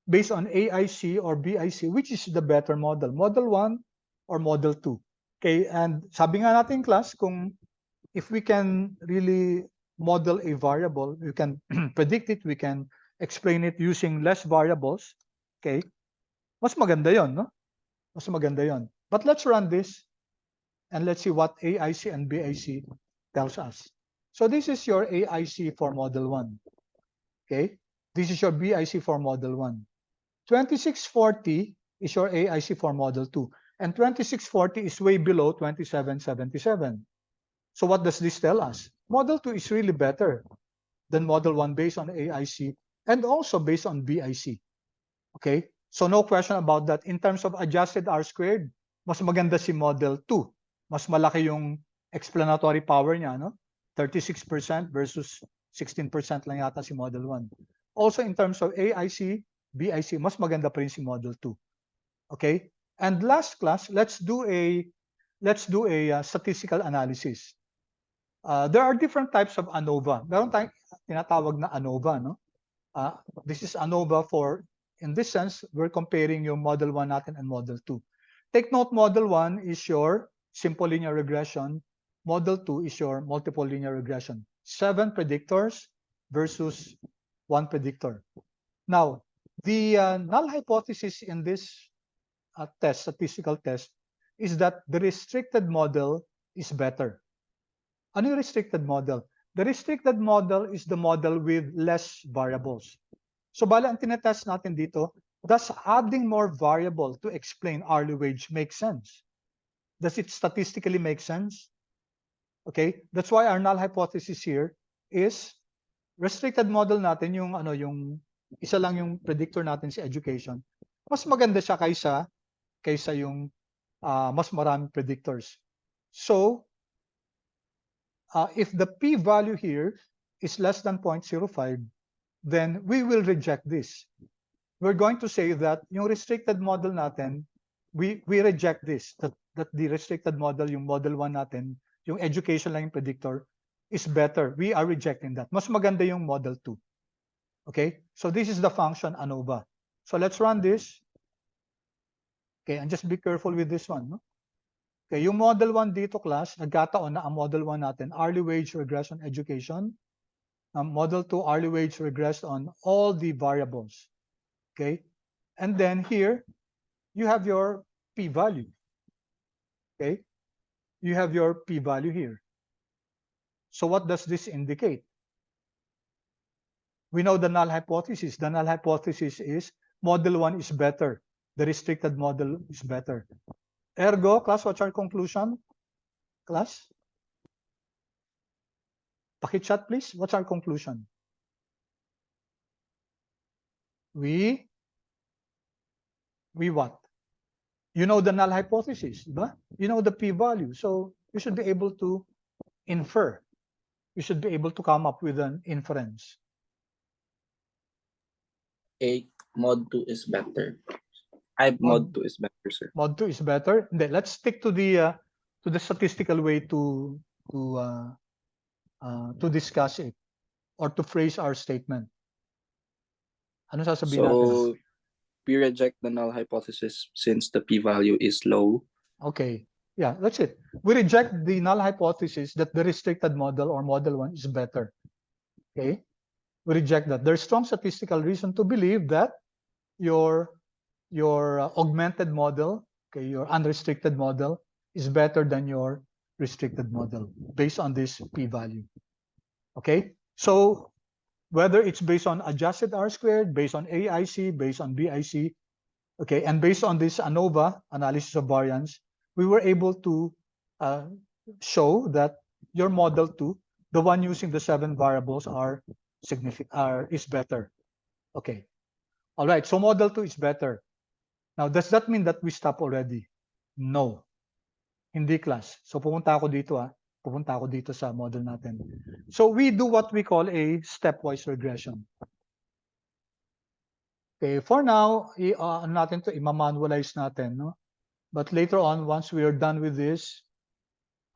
based on AIC or BIC, which is the better model, Model 1 or Model 2. Okay, and sabi nga natin, class, kung if we can really model a variable, we can predict it, we can explain it using less variables, okay, mas maganda yon, no? Mas maganda yon. But let's run this and let's see what AIC and BIC tells us. So this is your AIC for Model 1. Okay, this is your BIC for Model 1. 2640 is your AIC for Model 2. And 2640 is way below 2777. So what does this tell us? Model 2 is really better than Model 1 based on AIC and also based on BIC. Okay? So no question about that. In terms of adjusted R squared, mas maganda si Model 2. Mas malaki yung explanatory power niya, no? 36% versus 16% lang yata si Model 1. Also in terms of AIC, BIC, mas maganda pa rin si Model 2. Okay? And last class, let's do a statistical analysis. There are different types of ANOVA. Meron tayong tinatawag na ANOVA, no? This is ANOVA for, in this sense, we're comparing yung Model 1 natin and Model 2. Take note, Model 1 is your simple linear regression. Model 2 is your multiple linear regression. 7 predictors versus 1 predictor. Now, the null hypothesis in this statistical test, is that the restricted model is better. Ano yung restricted model? The restricted model is the model with less variables. So bala ang tinetest natin dito, does adding more variable to explain hourly wage make sense? Does it statistically make sense? Okay, that's why our null hypothesis here is restricted model natin, yung isa lang yung predictor natin si education. Mas maganda siya kaysa yung mas maraming predictors. So if the p-value here is less than 0.05, then we will reject this. We're going to say that yung restricted model natin, we reject this, that the restricted model, yung Model 1 natin, yung education lang yung predictor, is better. We are rejecting that. Mas maganda yung Model 2. Okay? So this is the function ANOVA. So let's run this. Okay, and just be careful with this one. No? Okay, yung Model 1 dito, class, nagkataon na ang Model 1 natin, hourly wage regression education. Model 2, hourly wage regressed on all the variables. Okay, and then here, you have your p-value. Okay, you have your p-value here. So what does this indicate? We know the null hypothesis. The null hypothesis is Model 1 is better. The restricted model is better. Ergo, class, what's our conclusion? Class? Pakichat, please. What's our conclusion? We what? You know the null hypothesis, diba? You know the p-value. So you should be able to infer. You should be able to come up with an inference. Mod 2 is better. Mod 2 is better, sir. Mod 2 is better. Then let's stick to the statistical way to discuss it or to phrase our statement. Ano sasabihin natin? So we reject the null hypothesis since the p-value is low. Okay. Yeah, that's it. We reject the null hypothesis that the restricted model or Model 1 is better. Okay? We reject that. There's strong statistical reason to believe that your augmented model, okay, your unrestricted model is better than your restricted model based on this p-value. Okay? So whether it's based on adjusted R squared, based on AIC, based on BIC, okay, and based on this ANOVA, analysis of variance, we were able to show that your Model 2, the one using the 7 variables, is better. Okay. All right, so model 2 is better. Now, does that mean that we stop already? No. Hindi, class. So pupunta ako dito, pupunta ako dito sa model natin. So we do what we call a stepwise regression. Okay, for now, natin to i-manualize natin, no? But later on, once we are done with this,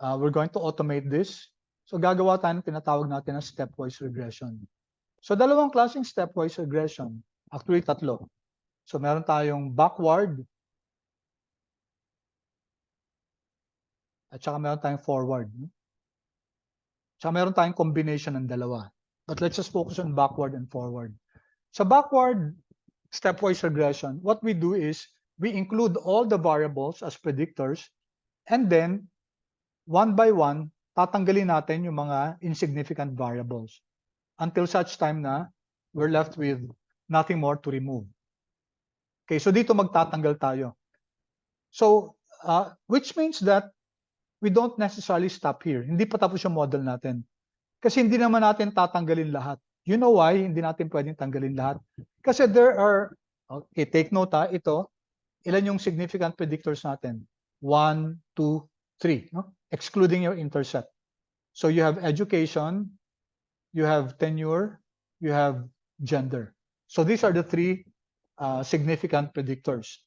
we're going to automate this. So gagawa tayo ng tinatawag natin na stepwise regression. So dalawang klaseng stepwise regression. Actually, tatlo. So meron tayong backward at saka meron tayong forward. No? Saka meron tayong combination ng dalawa. But let's just focus on backward and forward. Sa backward stepwise regression, what we do is we include all the variables as predictors, and then one by one, tatanggalin natin yung mga insignificant variables until such time na we're left with nothing more to remove. Okay, so dito magtatanggal tayo. So, which means that we don't necessarily stop here. Hindi pa tapos yung model natin. Kasi hindi naman natin tatanggalin lahat. You know why hindi natin pwedeng tanggalin lahat? Kasi there are, okay, take note ito, ilan yung significant predictors natin? 1, 2, 3, no? Excluding your intercept. So you have education, you have tenure, you have gender. So these are the three significant predictors.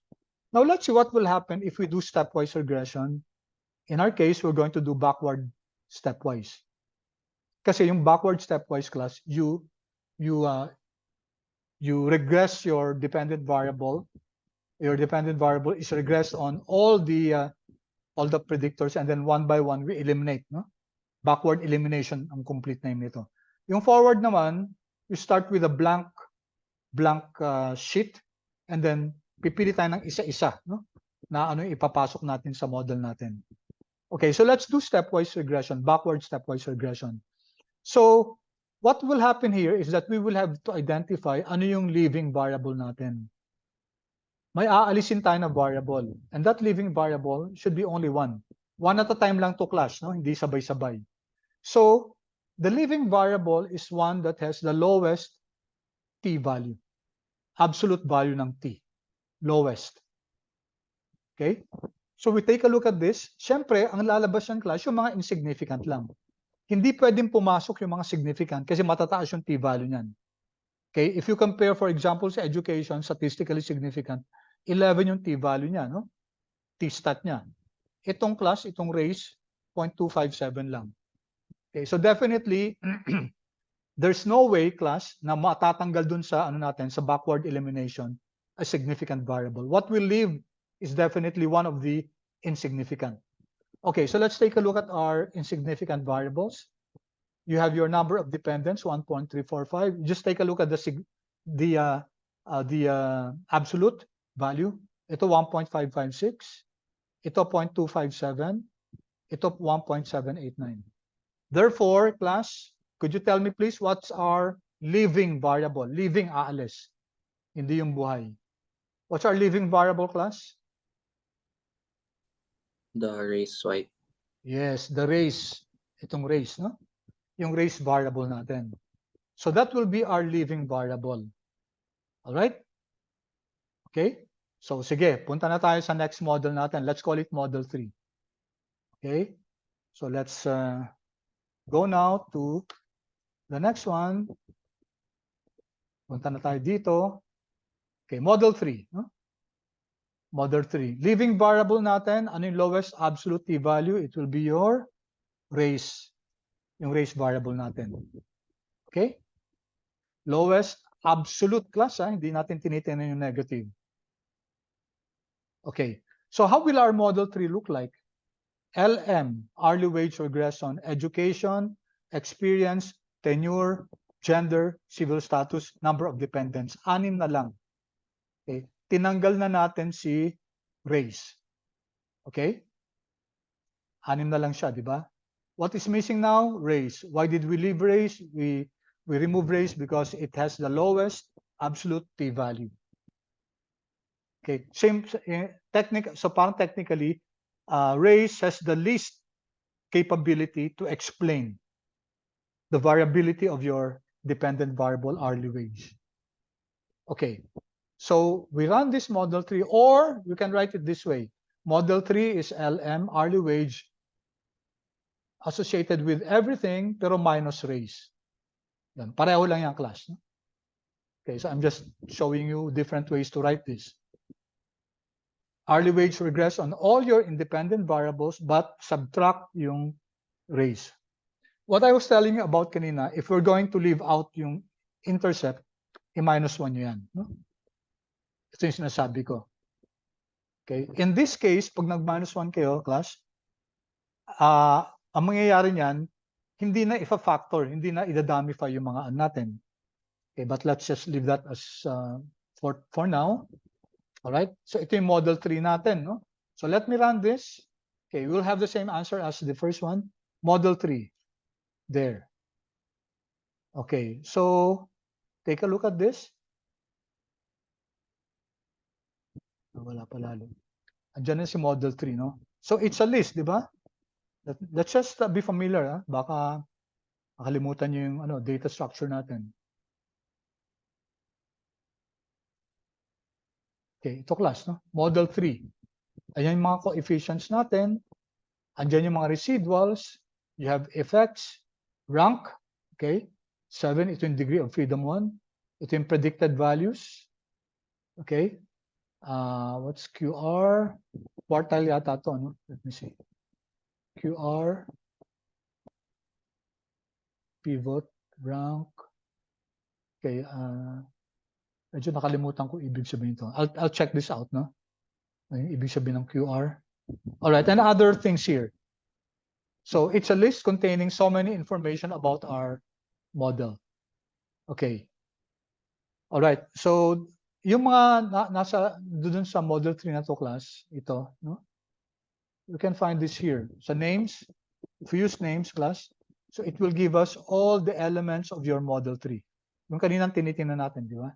Now let's see what will happen if we do stepwise regression. In our case, we're going to do backward stepwise. Kasi yung backward stepwise, class, you regress your dependent variable. Your dependent variable is regressed on all the predictors, and then one by one we eliminate. No? Backward elimination ang complete name nito. Yung forward naman, you start with a blank sheet, and then pipili tayo ng isa-isa, no? Na ano yung ipapasok natin sa model natin. Okay, so let's do stepwise regression, backward stepwise regression. So what will happen here is that we will have to identify ano yung living variable natin. May aalisin tayo na variable, and that living variable should be only one. One at a time lang to, class, no? Hindi sabay-sabay. So the living variable is one that has the lowest t value. Absolute value ng t. Lowest. Okay? So we take a look at this. Siyempre, ang lalabas ng class, yung mga insignificant lang. Hindi pwedeng pumasok yung mga significant kasi matataas yung t-value niyan. Okay? If you compare, for example, sa education, statistically significant, 11 yung t-value niya, no? T-stat niya. Itong class, itong race, 0.257 lang. Okay? So definitely, there's no way, class, na matatanggal dun sa, sa backward elimination, a significant variable. What will leave is definitely one of the insignificant. Okay, so let's take a look at our insignificant variables. You have your number of dependents, 1.345. Just take a look at the absolute value. Ito 1.556. Ito 0.257. Ito 1.789. Therefore, class, could you tell me please what's our living variable? Living aalis. Hindi yung buhay. What's our living variable, class? The race swipe. Yes, the race. Itong race, no? Yung race variable natin. So that will be our living variable. All right? Okay? So sige, punta na tayo sa next model natin. Let's call it model 3. Okay? So let's go now to the next one. Punta na tayo dito. Okay, model 3, no? Model 3. Living variable natin, ano yung lowest absolute t-value? It will be your race. Yung race variable natin. Okay? Lowest absolute, class, hindi natin tinitingnan yung negative. Okay. So how will our model 3 look like? LM, hourly wage regression, education, experience, tenure, gender, civil status, number of dependents. 6 na lang. Okay? Tinanggal na natin si race. Okay? 6 na lang siya, di ba? What is missing now? Race. Why did we leave race? We remove race because it has the lowest absolute t-value. Okay, same technique. So parang technically, race has the least capability to explain the variability of your dependent variable hourly wage. Okay, So we run this model 3, or you can write it this way. Model 3 is LM, hourly wage, associated with everything, pero minus raise. Yan. Pareho lang yung class. No? Okay, so I'm just showing you different ways to write this. Hourly wage regress on all your independent variables, but subtract yung raise. What I was telling you about kanina, if we're going to leave out yung intercept, i-minus 1 nyo yan. No? Ito yung sinasabi ko. Okay. In this case, pag nag-minus 1 kayo, class, ang mangyayari niyan, hindi na ifa-factor, hindi na idadamify yung mga natin. Okay, but let's just leave that as for now. All right? So ito yung model 3 natin, no? So let me run this. Okay, we'll have the same answer as the first one. Model 3. There. Okay, so take a look at this. Wala pa lalo. Andiyan na si model 3, no? So it's a list, di ba? Let's just be familiar, ha? Baka makalimutan nyo yung data structure natin. Okay, ito class, no? Model 3. Ayan yung mga coefficients natin. Andiyan yung mga residuals. You have effects, rank, okay? 7, ito yung degree of freedom 1. Ito yung predicted values. Okay? What's QR? Quartile yata ito, no? Let me see. QR, pivot, rank. Okay, medyo nakalimutan ko ibig sabihin ito. I'll check this out, no? Yung ibig sabihin ng QR. All right, and other things here. So it's a list containing so many information about our model. Okay. All right. So yung mga nasa doon sa model 3 na to class, ito, no? You can find this here. So names, if you use names class, so it will give us all the elements of your model 3. Yung kaninang tinitingnan natin, di ba?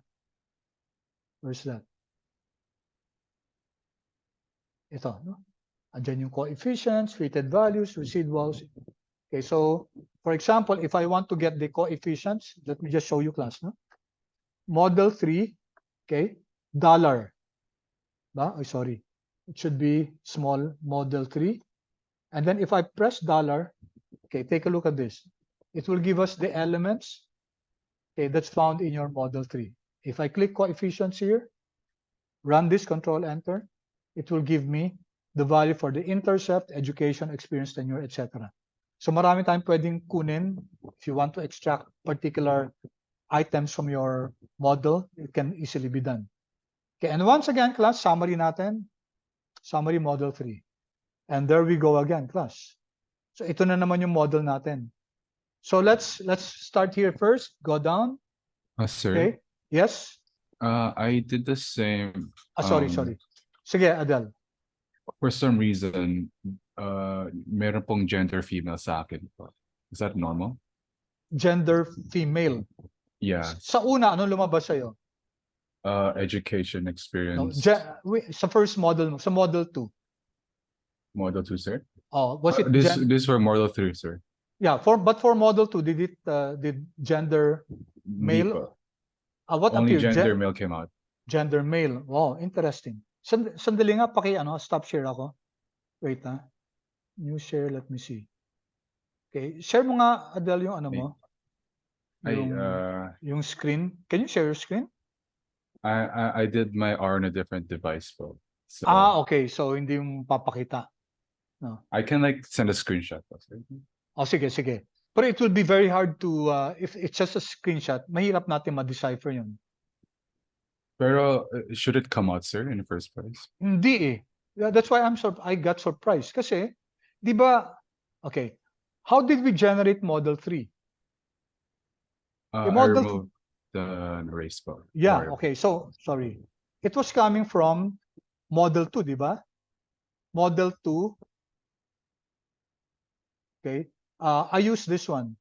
Where's that? Ito, no? Andyan yung coefficients, weighted values, residuals. Okay, so for example, if I want to get the coefficients, let me just show you class, no? Model 3, okay, dollar. Ba? Oh, sorry. It should be small model 3. And then if I press dollar, okay, take a look at this. It will give us the elements, okay, that's found in your model 3. If I click coefficients here, run this, control enter, it will give me the value for the intercept, education, experience, tenure, etc. So marami tayong pwedeng kunin. If you want to extract particular items from your model, it can easily be done. Okay, and once again, class, summary natin. Summary model 3. And there we go again, class. So ito na naman yung model natin. So let's start here first. Go down. Sir, Okay. Yes. I did the same. Sorry. Sige, Adel. For some reason, meron pong gender female sa akin. Is that normal? Gender female. Yeah. Sa una, anong lumabas sa'yo? Education No, experience. sa first model mo, sa model 2. Model 2, sir? Oh, was it This for model 3, sir. Yeah, but for model 2, did gender male? Hindi pa. What Only appeared? gender male came out. Gender male. Wow, interesting. Sandali nga, stop share ako. Wait ha. New share, let me see. Okay, share mo nga, Adele, yung mo. Yung screen. Can you share your screen? I did my R on a different device, po. So Okay. So hindi yung papakita. No. I can send a screenshot. Sir. Oh, sige. But it will be very hard to, if it's just a screenshot, mahirap natin ma-decipher yun. Pero should it come out, sir, in the first place? Hindi eh. Yeah, that's why I got surprised. Kasi, di ba, okay, how did we generate model 3? I model removed the erase bar. Yeah, okay. So, sorry. It was coming from model 2, di ba? Model 2. Okay. I use this one.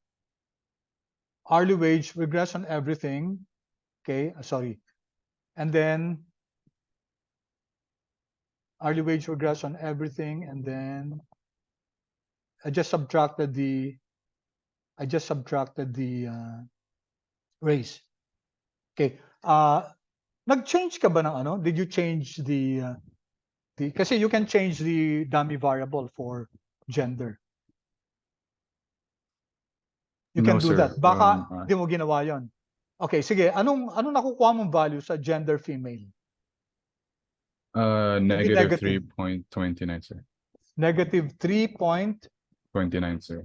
Hourly wage, regression, everything. Okay, sorry. And then hourly wage, regression, everything. And then I just subtracted the raise. Okay. Nag-change ka ba ng ano? Did you change the kasi you can change the dummy variable for gender. You No, can do sir. that. Baka di mo ginawa yon. Okay, sige. Anong nakukuha mong value sa gender female? Negative negative. 3.29, sir. Negative 3. 29, sir.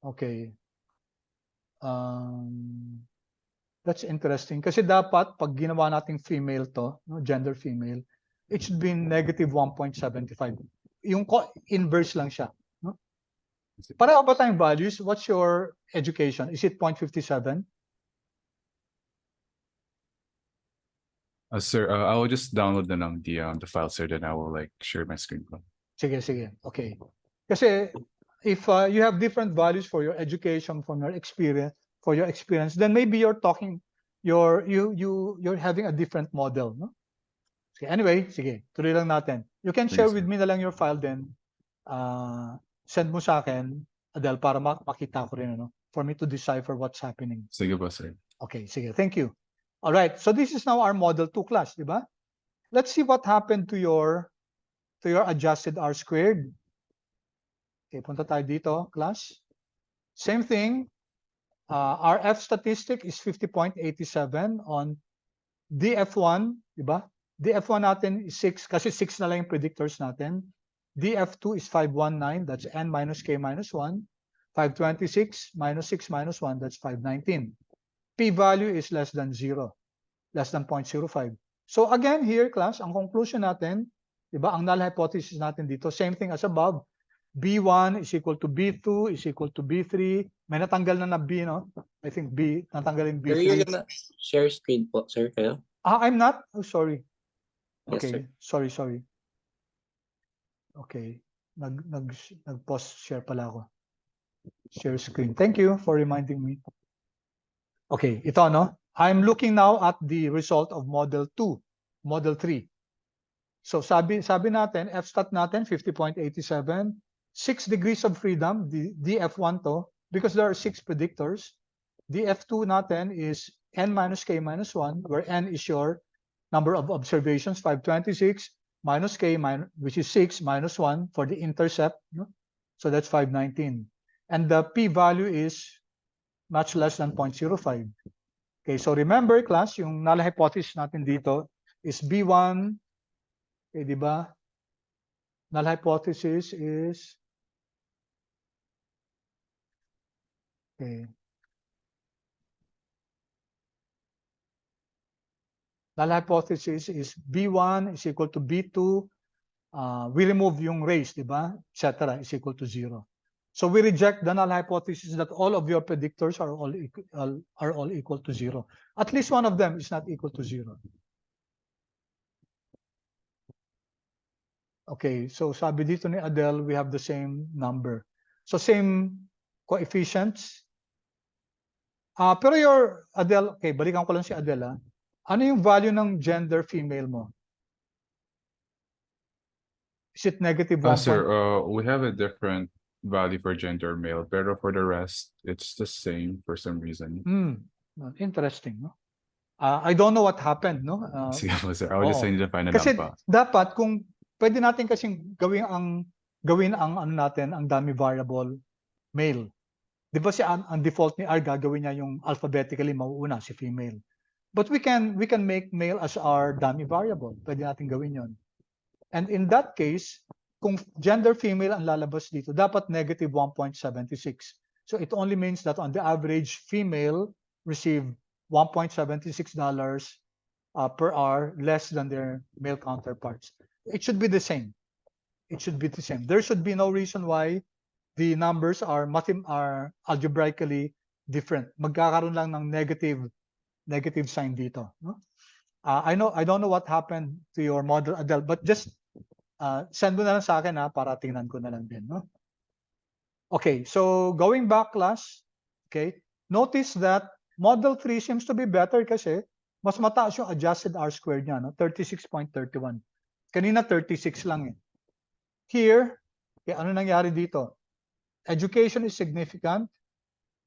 Okay. That's interesting. Kasi dapat, pag ginawa nating female to, no, gender female, it should be negative 1.75. Yung inverse lang siya. No? Pareho ba tayong values? What's your education? Is it 0.57? Sir, I will just download the file, sir, then I will like share my screen. Sige, sige. Okay. Kasi if you have different values for your education, from your experience, then maybe you're having a different model, no? Okay, anyway, sige, tuloy lang natin. You can share with me na lang your file, then send mo sa akin, Adel, para makita ko rin, ano, for me to decipher what's happening. Sige ba, sir? Okay, sige, thank you. All right, so this is now our model 2 class, di ba? Let's see what happened to your adjusted R squared. Okay, punta tayo dito, class. Same thing. Our F statistic is 50.87 on DF1, di ba? DF1 natin is 6, kasi 6 na lang yung predictors natin. DF2 is 519, that's n minus k minus 1. 526 minus 6 minus 1, that's 519. P-value is less than 0, less than 0.05. So again, here, class, ang conclusion natin, di ba, ang null hypothesis natin dito, same thing as above. B1 is equal to B2 is equal to B3. May natanggal na B, no? I think B, natanggalin B3. Sir, you're gonna share screen po, sir, kayo? I'm not? Oh, sorry. Yes, Okay, sir. sorry. Okay, nag-post share pala ako. Share screen. Thank you for reminding me. Okay, ito, no? I'm looking now at the result of model 2, model 3. So sabi natin, F-stat natin, 50.87. 6 degrees of freedom, DF1 to, because there are 6 predictors. DF2 natin is n minus k minus 1, where n is your number of observations, 526, minus k, which is 6, minus 1 for the intercept. No? So that's 519. And the p-value is much less than 0.05. Okay, so remember, class, yung null hypothesis natin dito is B1, okay, di ba? Null hypothesis is, okay, null hypothesis is B1 is equal to B2. We remove yung race, di ba? Etc. is equal to 0. So we reject the null hypothesis that all of your predictors are all equal to 0. At least one of them is not equal to 0. Okay, so sabi dito ni Adele, we have the same number. So same coefficients. Pero your Adele, okay, balikan ko lang si Adele. Ano yung value ng gender female mo? Is it negative 1? Sir, we have a different value for gender male, pero for the rest, it's the same for some reason. Interesting, no? I don't know what happened, no? Sige po, sir. I will just send you the final Kasi number. dapat, kung pwede natin kasing gawin ang ano natin, ang dummy variable male. Di ba ang default ni R, gagawin niya yung alphabetically mauuna, si female. But we can make male as our dummy variable. Pwede natin gawin yon. And in that case, kung gender female ang lalabas dito, dapat negative 1.76. So it only means that on the average, female receive $1.76 per hour less than their male counterparts. It should be the same. It should be the same. There should be no reason why the numbers are algebraically different. Magkakaroon lang ng negative sign dito. No? I don't know what happened to your model, Adele, but just send mo na lang sa akin para tingnan ko na lang din. No? Okay, so going back, class, okay, notice that model 3 seems to be better kasi mas mataas yung adjusted R squared niya, no? 36.31. Kanina 36 lang eh. Here, okay, ano nangyari dito? Education is significant,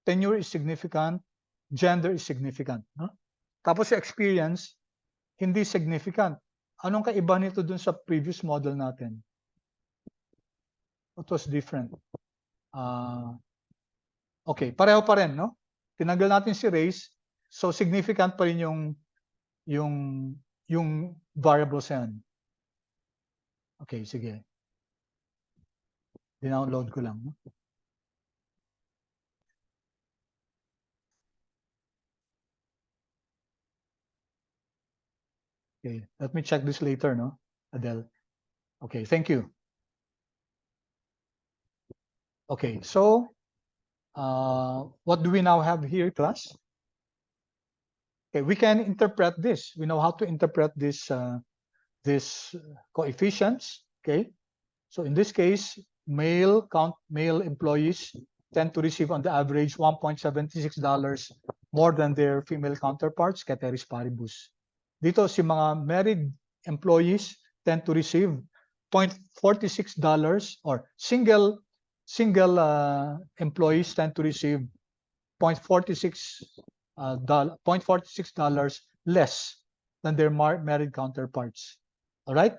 tenure is significant, gender is significant. No? Tapos yung experience, hindi significant. Anong kaiba nito dun sa previous model natin? What was different? Okay, pareho pa rin, no? Tinanggal natin si race, so significant pa rin yung variables yan. Okay, sige. Dinownload ko lang, no? Okay, let me check this later, no, Adele? Okay, thank you. Okay, so what do we now have here, class? Okay, we can interpret this. We know how to interpret this coefficients. Okay, so in this case, male employees tend to receive on the average $1.76 more than their female counterparts, ceteris paribus. Dito si mga married employees tend to receive $0.46, or single employees tend to receive $0.46 less than their married counterparts. All right?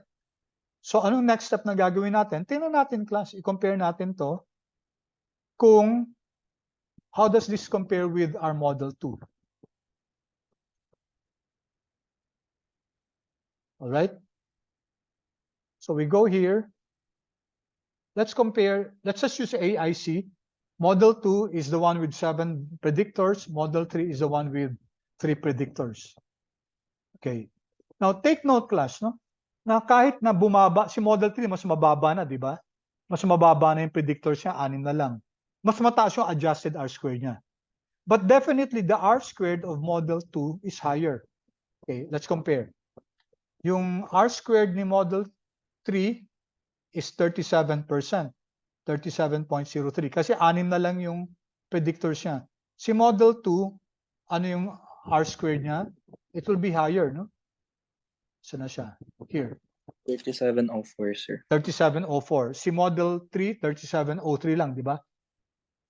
So anong next step na gagawin natin? Tingnan natin, class, i-compare natin to kung how does this compare with our model 2. All right? So we go here. Let's compare. Let's just use AIC. Model 2 is the one with 7 predictors. Model 3 is the one with 3 predictors. Okay. Now, take note, class, no? Na kahit na bumaba, si Model 3 mas mababa na, di ba? Mas mababa na yung predictors niya, 6 na lang. Mas mataas yung adjusted R-squared niya. But definitely, the R-squared of Model 2 is higher. Okay, let's compare. Yung R-squared ni Model 3 is 37%. 37.03. Kasi 6 na lang yung predictors niya. Si Model 2, ano yung R-squared niya? It will be higher, no? Saan na siya? Here. 3704, sir. 3704. Si Model 3, 3703 lang, di ba?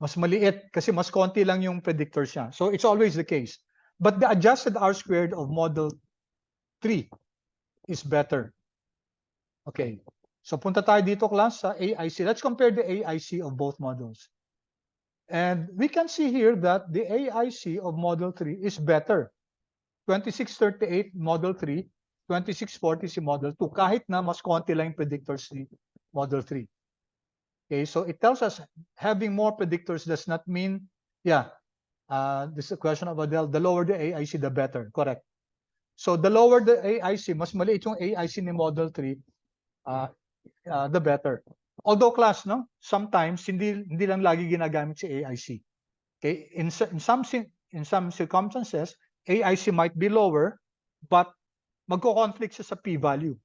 Mas maliit kasi mas konti lang yung predictors niya. So it's always the case. But the adjusted R-squared of Model 3 is better. Okay. So punta tayo dito, class, sa AIC. Let's compare the AIC of both models. And we can see here that the AIC of Model 3 is better. 2638 Model 3, 2640 si Model 2. Kahit na mas konti lang yung predictors ni Model 3. Okay, so it tells us having more predictors does not mean, yeah, this is a question of Adele, the lower the AIC, the better. Correct. So the lower the AIC, mas maliit yung AIC ni Model 3, the better. Although, class, no, sometimes hindi lang lagi ginagamit si AIC. Okay, in some circumstances, AIC might be lower, but magko-conflict siya sa p-value.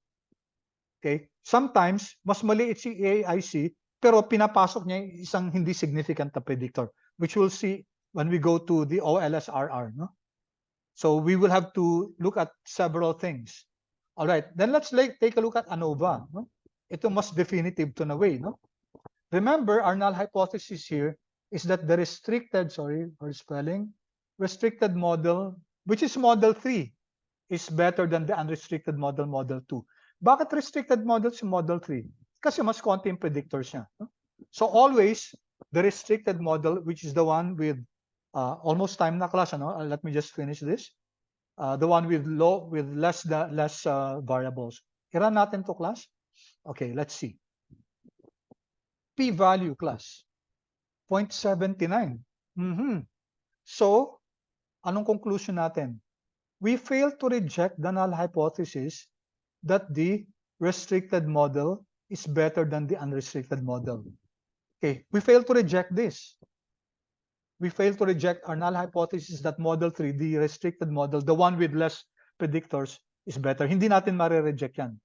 Okay, sometimes mas maliit si AIC, pero pinapasok niya isang hindi significant na predictor, which we'll see when we go to the OLSRR, no? So we will have to look at several things. All right, then let's take a look at ANOVA, no? Ito mas definitive to na way, no? Remember, our null hypothesis here is that the restricted model, which is Model 3, is better than the unrestricted model, Model 2. Bakit restricted model si Model 3? Kasi mas konti yung predictors niya. No? So always, the restricted model, which is the one with almost time na, class, ano? Let me just finish this. The one with less variables. I-run natin to, class. Okay, let's see. P-value, class. 0.79. So, anong conclusion natin? We fail to reject the null hypothesis that the restricted model is better than the unrestricted model. Okay, we fail to reject this. We fail to reject our null hypothesis that Model 3, the restricted model, the one with less predictors, is better. Hindi natin mare-reject yan.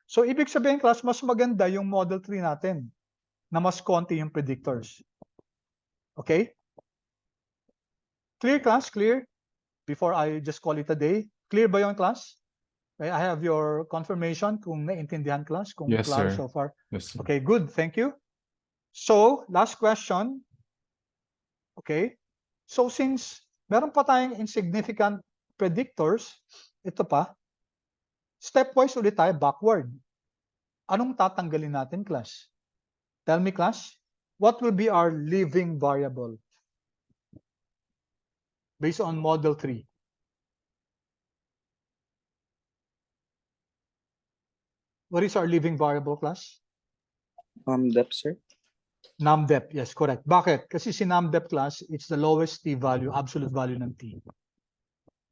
So, ibig sabihin, class, mas maganda yung Model 3 natin na mas konti yung predictors. Okay? Clear, class? Clear? Before I just call it a day. Clear ba yung class? I have your confirmation kung naintindihan, class, kung Yes, klaro sir. so far. Yes, sir. Okay, good. Thank you. So, last question. Okay. So, since meron pa tayong insignificant predictors, ito pa, stepwise ulit tayo backward. Anong tatanggalin natin, class? Tell me, class, what will be our leaving variable based on model 3? What is our leaving variable, class? Depth, sir. Num-depth, yes, correct. Bakit? Kasi si num-depth, class, it's the lowest t value, absolute value ng t.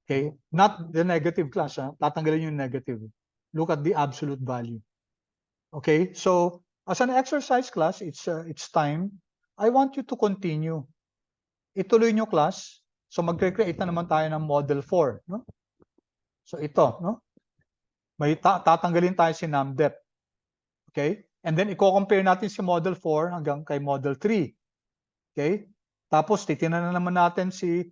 Okay? Not the negative, class. Tatanggalin yung negative. Look at the absolute value. Okay? So, as an exercise, class, it's time. I want you to continue. Ituloy nyo, class. So, magre-create na naman tayo ng model 4. No? So, ito. No? May tatanggalin tayo si num-depth. Okay? And then, i-compare natin si model 4 hanggang kay model 3. Okay? Tapos, titingnan na naman natin si...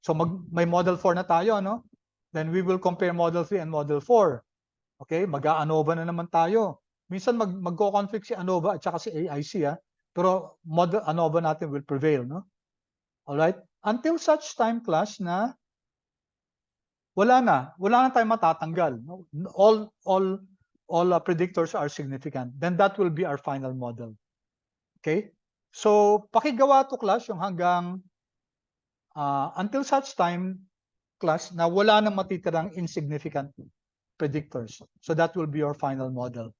so, may model 4 na tayo, no? Then, we will compare model 3 and model 4. Okay? Mag-ANOVA na naman tayo. Minsan, magko-conflict si ANOVA at saka si AIC, pero model ANOVA natin will prevail, no? Alright? Until such time, class, na wala na tayong matatanggal. No? All predictors are significant. Then that will be our final model. Okay? So, pakigawa to, class, yung hanggang until such time, class, na wala nang matitirang insignificant predictors. So that will be your final model.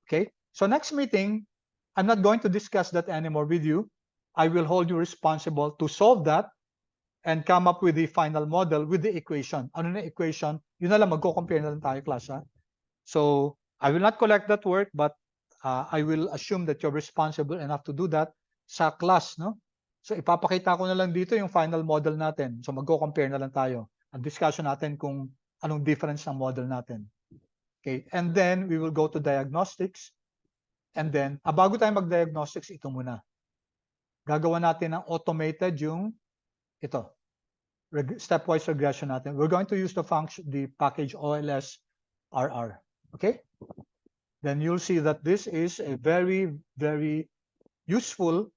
Okay? So next meeting, I'm not going to discuss that anymore with you. I will hold you responsible to solve that and come up with the final model with the equation. Ano na equation? Yun na lang, magko-compare na lang tayo, class. So, I will not collect that work, but I will assume that you're responsible enough to do that sa class, no? So, ipapakita ko na lang dito yung final model natin. So, magko-compare na lang tayo. Ang discussion natin kung anong difference ng model natin. Okay, and then we will go to diagnostics. And then, bago tayo mag-diagnostics, ito muna. Gagawa natin ng automated yung ito. Stepwise regression natin. We're going to use the function, the package OLS RR. Okay? Then you'll see that this is a very, very useful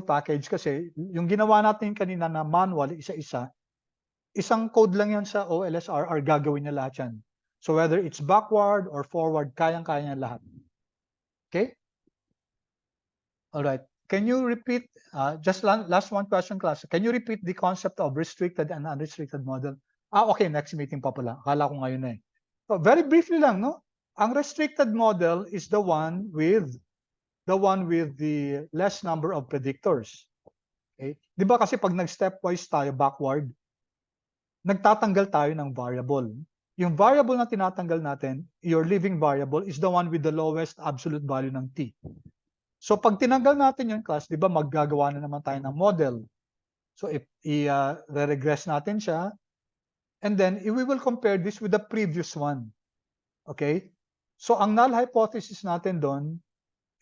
package kasi yung ginawa natin kanina na manual, isa-isa, isang code lang yan sa OLS RR, gagawin niya lahat yan. So whether it's backward or forward, kayang-kaya niya lahat. Okay? All right. Can you repeat, just last one question, class. Can you repeat the concept of restricted and unrestricted model? Okay, next meeting pa pala. Akala ko ngayon na eh. So very briefly lang, no? Ang restricted model is the one with the less number of predictors. Okay? Di ba kasi pag nag-stepwise tayo backward, nagtatanggal tayo ng variable. Yung variable na tinatanggal natin, your leaving variable, is the one with the lowest absolute value ng t. So pag tinanggal natin yung class, di ba maggagawa na naman tayo ng model. So i-regress natin siya. And then we will compare this with the previous one. Okay? So ang null hypothesis natin doon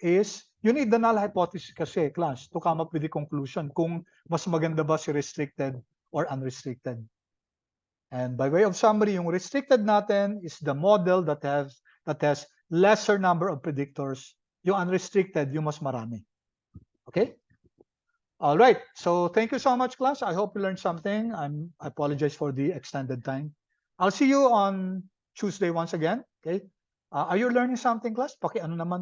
is, you need the null hypothesis kasi, class, to come up with the conclusion kung mas maganda ba si restricted or unrestricted. And by way of summary, yung restricted natin is the model that has lesser number of predictors. Yung unrestricted, yung mas marami. Okay? All right. So thank you so much, class. I hope you learned something. I apologize for the extended time. I'll see you on Tuesday once again. Okay? Are you learning something, class? Paki-ano naman